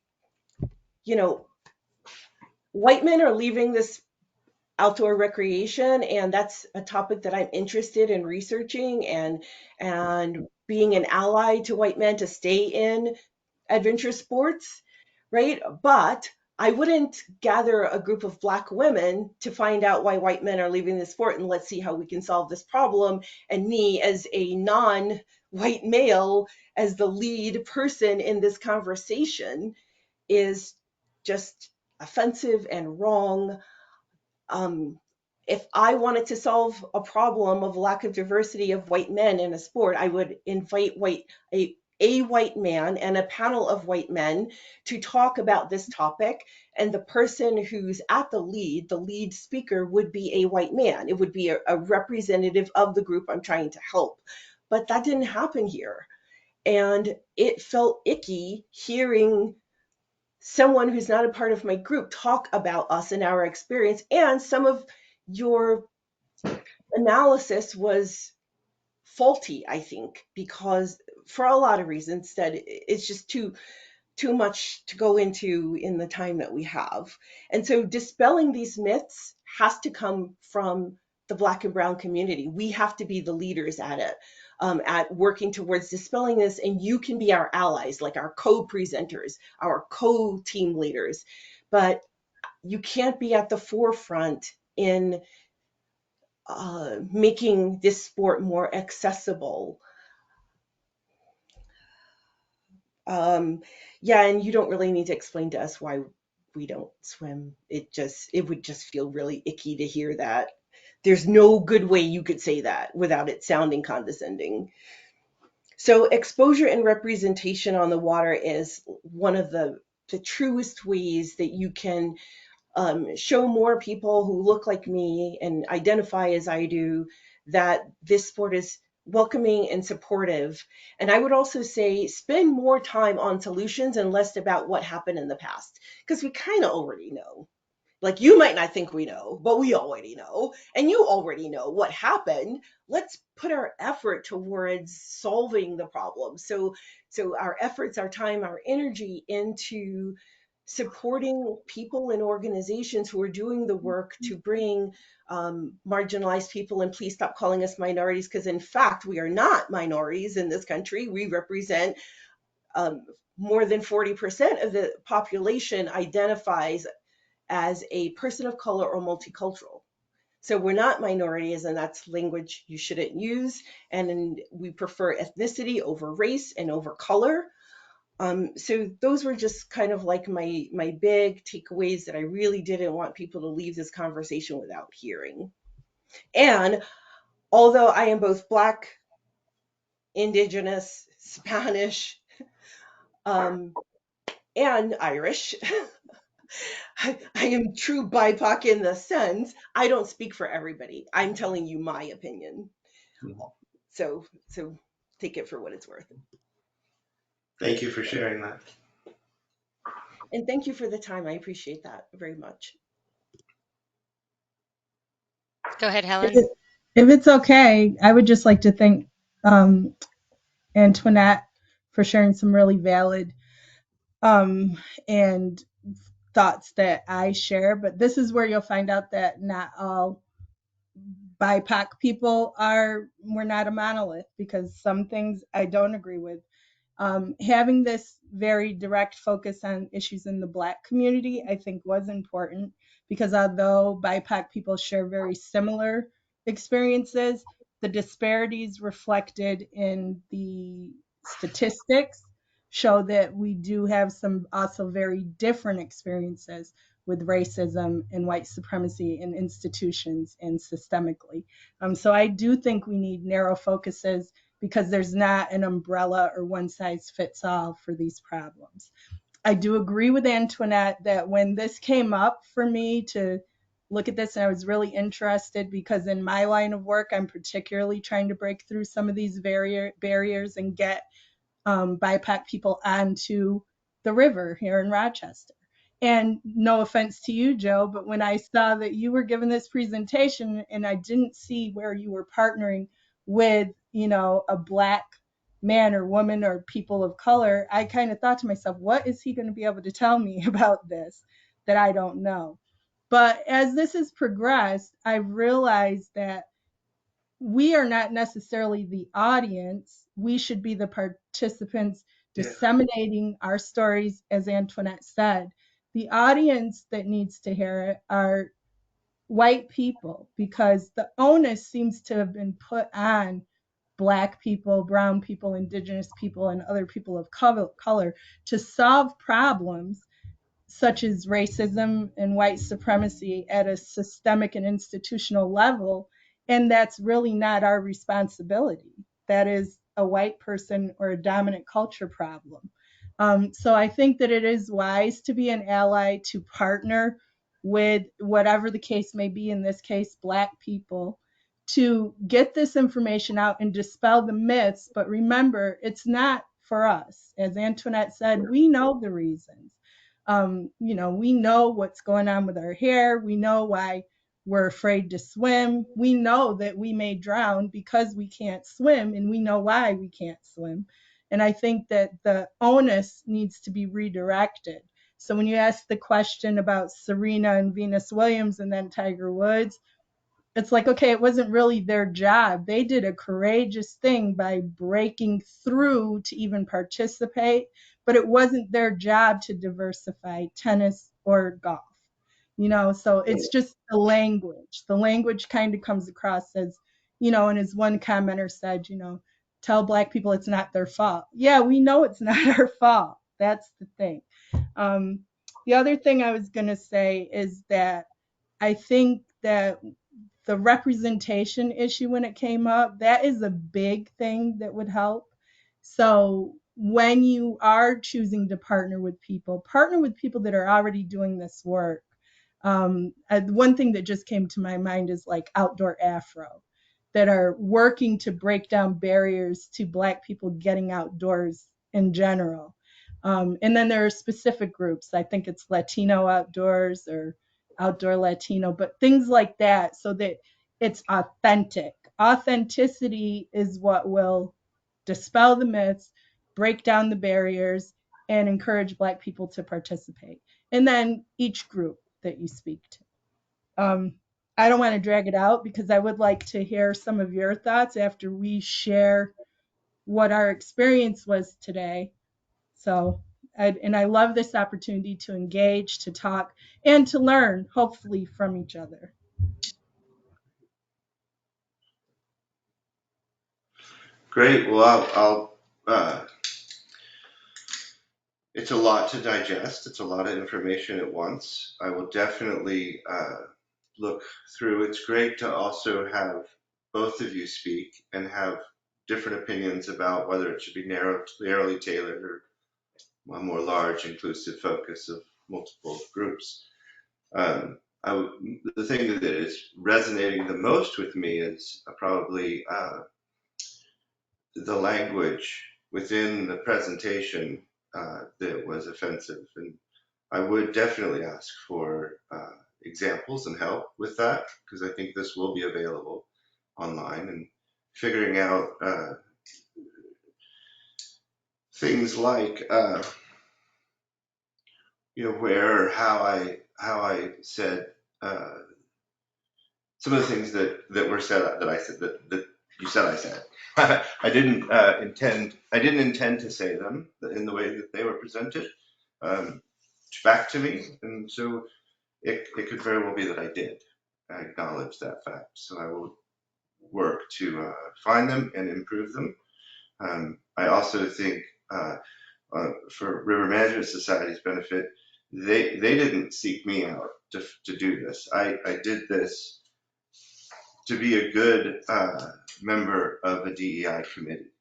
you know, white men are leaving this outdoor recreation, and that's a topic that I'm interested in researching and being an ally to white men to stay in adventure sports, right? But I wouldn't gather a group of Black women to find out why white men are leaving the sport and let's see how we can solve this problem. And me, as a non white male, as the lead person in this conversation, is just offensive and wrong. um, if I wanted to solve a problem of lack of diversity of white men in a sport, I would invite a white man and a panel of white men to talk about this topic. And the person who's at the lead speaker would be a white man. It would be a representative of the group I'm trying to help. But that didn't happen here. And it felt icky hearing someone who's not a part of my group talk about us and our experience. And some of your analysis was faulty, I think, because for a lot of reasons that it's just too much to go into in the time that we have. And so dispelling these myths has to come from the Black and Brown community. We have to be the leaders at it, at working towards dispelling this. And you can be our allies, like our co-presenters, our co-team leaders. But you can't be at the forefront in making this sport more accessible. Yeah, and you don't really need to explain to us why we don't swim. It would just feel really icky to hear that. There's no good way you could say that without it sounding condescending. So exposure and representation on the water is one of the truest ways that you can show more people who look like me and identify as I do that this sport is welcoming and supportive. And I would also say spend more time on solutions and less about what happened in the past, because we kind of already know. Like, you might not think we know, but we already know. And you already know what happened. Let's put our effort towards solving the problem. So our efforts, our time, our energy into supporting people and organizations who are doing the work to bring marginalized people, and please stop calling us minorities, because in fact we are not minorities in this country. We represent more than 40% of the population identifies as a person of color or multicultural. So we're not minorities, and that's language you shouldn't use. And we prefer ethnicity over race and over color. So those were just kind of like my big takeaways that I really didn't want people to leave this conversation without hearing. And although I am both Black, Indigenous, Spanish, and Irish, I am true BIPOC in the sense I don't speak for everybody. I'm telling you my opinion. So take it for what it's worth. Thank you for sharing that. And thank you for the time. I appreciate that very much. Go ahead, Helen. If it's okay, I would just like to thank Antoinette for sharing some really valid and thoughts that I share. But this is where you'll find out that not all BIPOC people we're not a monolith, because some things I don't agree with. Having this very direct focus on issues in the Black community, I think, was important, because although BIPOC people share very similar experiences, the disparities reflected in the statistics show that we do have some also very different experiences with racism and white supremacy in institutions and systemically. So I do think we need narrow focuses, because there's not an umbrella or one size fits all for these problems. I do agree with Antoinette that when this came up for me to look at this, and I was really interested because in my line of work, I'm particularly trying to break through some of these barriers and get BIPOC people onto the river here in Rochester. And no offense to you, Joe, but when I saw that you were giving this presentation and I didn't see where you were partnering with, a Black man or woman or people of color, I kind of thought to myself, what is he going to be able to tell me about this that I don't know? But as this has progressed, I've realized that we are not necessarily the audience. We should be the participants disseminating our stories, as Antoinette said. The audience that needs to hear it are white people, because the onus seems to have been put on Black people, brown people, indigenous people, and other people of color to solve problems such as racism and white supremacy at a systemic and institutional level. And that's really not our responsibility. That is a white person or a dominant culture problem. So I think that it is wise to be an ally, to partner with whatever the case may be, in this case, Black people, to get this information out and dispel the myths. But remember, it's not for us. As Antoinette said, we know the reasons. We know what's going on with our hair. We know why we're afraid to swim. We know that we may drown because we can't swim, and we know why we can't swim. And I think that the onus needs to be redirected. So when you ask the question about Serena and Venus Williams and then Tiger Woods, it's like, okay, it wasn't really their job. They did a courageous thing by breaking through to even participate, but it wasn't their job to diversify tennis or golf. So it's just the language. The language kind of comes across as, and as one commenter said, tell Black people it's not their fault. Yeah, we know it's not our fault. That's the thing. The other thing I was going to say is that I think that the representation issue, when it came up, that is a big thing that would help. So when you are choosing to partner with people that are already doing this work. One thing that just came to my mind is like Outdoor Afro, that are working to break down barriers to Black people getting outdoors in general. And then there are specific groups. I think it's Latino Outdoors or Outdoor Latino, but things like that, so that it's authentic. Authenticity is what will dispel the myths, break down the barriers, and encourage Black people to participate. And then each group that you speak to. I don't want to drag it out because I would like to hear some of your thoughts after we share what our experience was today. So, I love this opportunity to engage, to talk, and to learn, hopefully, from each other. Great. Well, it's a lot to digest. It's a lot of information at once. I will definitely look through. It's great to also have both of you speak and have different opinions about whether it should be narrowly tailored or a more large, inclusive focus of multiple groups. The thing that is resonating the most with me is probably the language within the presentation that was offensive. And I would definitely ask for examples and help with that, because I think this will be available online, and figuring out things like where or how I said some of the things that were said that I said that you said I said. I didn't intend to say them in the way that they were presented back to me, and so it could very well be that I did. I acknowledge that fact, so I will work to find them and improve them. I also think for River Management Society's benefit, they didn't seek me out to do this. I did this to be a good member of a DEI committee.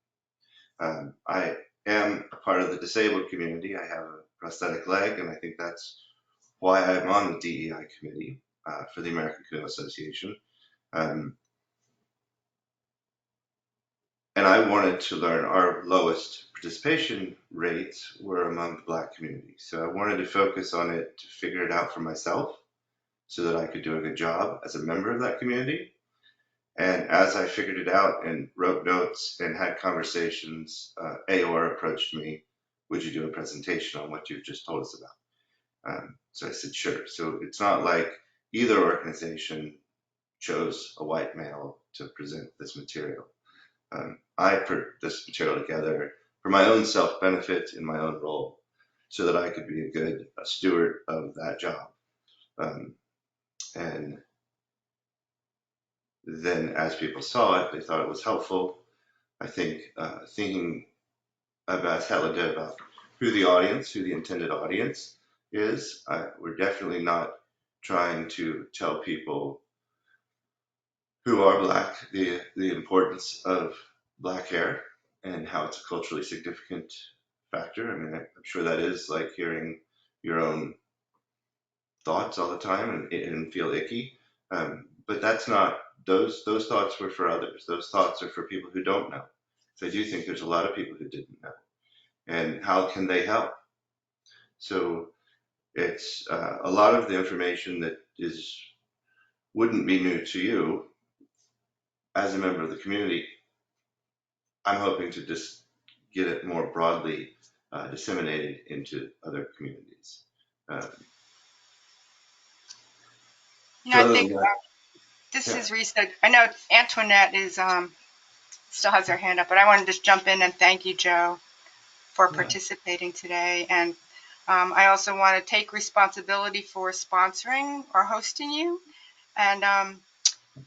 I am a part of the disabled community. I have a prosthetic leg, and I think that's why I'm on the DEI committee. for the American Canoe Association. And I wanted to learn. Our lowest participation rates were among the Black community. So I wanted to focus on it to figure it out for myself so that I could do a good job as a member of that community. And as I figured it out and wrote notes and had conversations, AOR approached me, would you do a presentation on what you've just told us about? So I said, sure. So it's not like either organization chose a white male to present this material. I put this material together for my own self-benefit in my own role so that I could be a good steward of that job. And then as people saw it, they thought it was helpful. I think thinking about, as Helen did, about who the intended audience is, we're definitely not trying to tell people who are Black the importance of Black hair and how it's a culturally significant factor. I mean, I'm sure that is like hearing your own thoughts all the time and feel icky. But that's not, those thoughts were for others. Those thoughts are for people who don't know. So I do think there's a lot of people who didn't know. And how can they help? So it's a lot of the information that wouldn't be new to you as a member of the community. I'm hoping to just get it more broadly disseminated into other communities. I think this is Risa. I know Antoinette is still has her hand up, but I want to just jump in and thank you, Joe, for participating today. And I also want to take responsibility for sponsoring or hosting you. And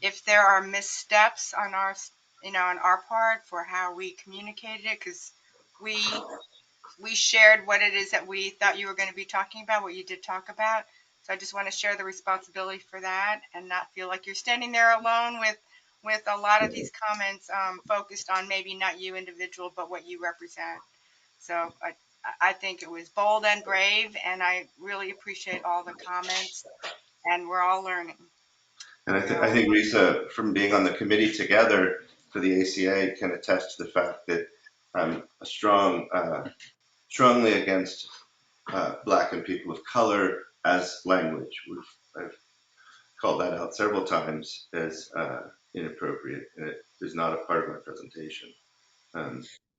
if there are missteps on our, on our part for how we communicated it, because we shared what it is that we thought you were going to be talking about, what you did talk about. So I just want to share the responsibility for that and not feel like you're standing there alone with a lot of these comments focused on maybe not you individual, but what you represent. So I think it was bold and brave, and I really appreciate all the comments, and we're all learning. And I think Risa, from being on the committee together for the ACA, can attest to the fact that I'm strongly against Black and people of color as language. I've called that out several times as inappropriate, and it is not a part of my presentation.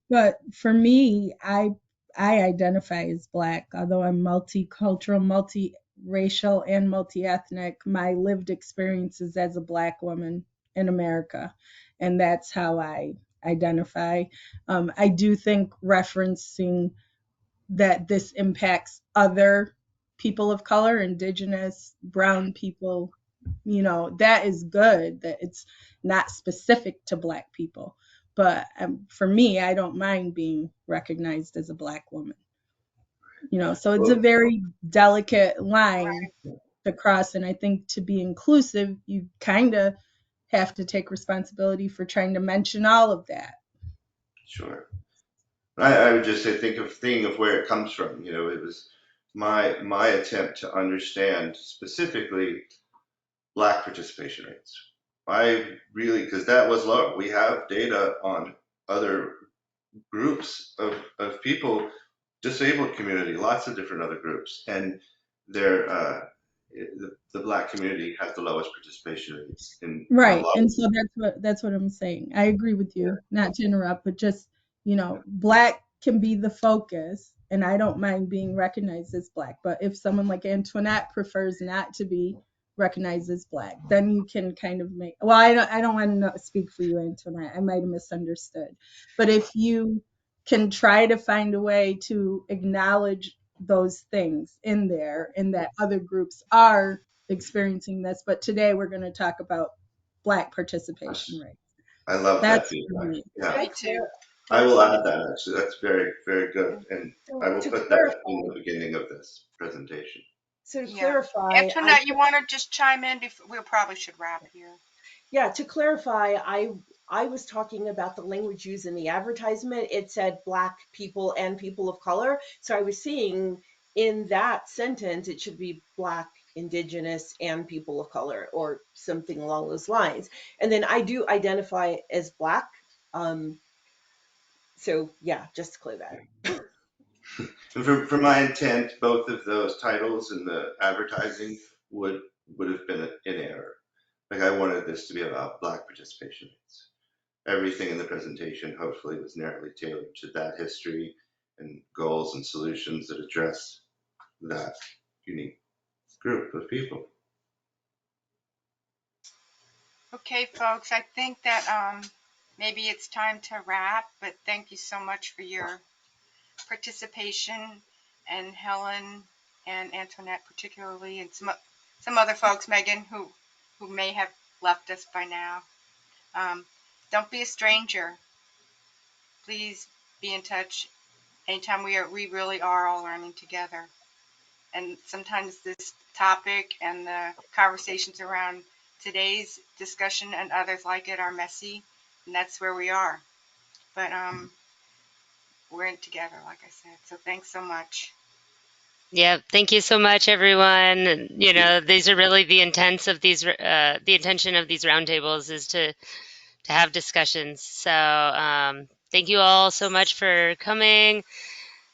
But for me, I identify as Black, although I'm multicultural, multiracial, and multi-ethnic. My lived experiences as a Black woman in America, and that's how I identify. I do think referencing that this impacts other people of color, Indigenous, brown people, that is good, that it's not specific to Black people. But for me, I don't mind being recognized as a Black woman. So it's a very delicate line to cross. And I think to be inclusive, you kind of have to take responsibility for trying to mention all of that. Sure. I would just say, think of where it comes from. It was my attempt to understand specifically Black participation rates. Because that was low. We have data on other groups of people, disabled community, lots of different other groups, and the Black community has the lowest participation rates in right. And so that's what I'm saying. I agree with you. Not to interrupt, but just Black can be the focus, and I don't mind being recognized as Black. But if someone like Antoinette prefers not to be recognized as Black, then you can kind of make. Well, I don't want to speak for you, Antoinette. I might have misunderstood, but if you can try to find a way to acknowledge those things in there, and that other groups are experiencing this. But today we're going to talk about Black participation rates. I love that feedback. Yeah, me too. I will add that. Actually, that's very, very good, and I will put that in the beginning of this presentation. So to clarify, Antoinette, you want to just chime in? We probably should wrap here. Yeah, to clarify, I was talking about the language used in the advertisement. It said Black people and people of color. So I was seeing in that sentence, it should be Black Indigenous and people of color, or something along those lines. And then I do identify as Black. So yeah, just to clear that. And for my intent, both of those titles in the advertising would have been in error. Like I wanted this to be about Black participation rates. Everything in the presentation hopefully was narrowly tailored to that history and goals and solutions that address that unique group of people. Okay, folks, I think that maybe it's time to wrap, but thank you so much for your participation, and Helen and Antoinette particularly, and some other folks, Megan, who may have left us by now. Don't be a stranger. Please be in touch anytime. We really are all learning together. And sometimes this topic and the conversations around today's discussion and others like it are messy, and that's where we are. But we're in together, like I said. So thanks so much. Yeah, thank you so much, everyone. You know, these are really the intention of these roundtables is to have discussions. So thank you all so much for coming.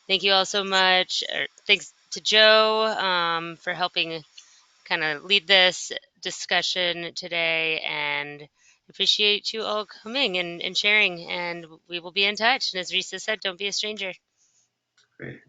Thank you all so much. Thanks to Joe for helping kind of lead this discussion today, and appreciate you all coming and sharing. And we will be in touch. And as Risa said, don't be a stranger. Great.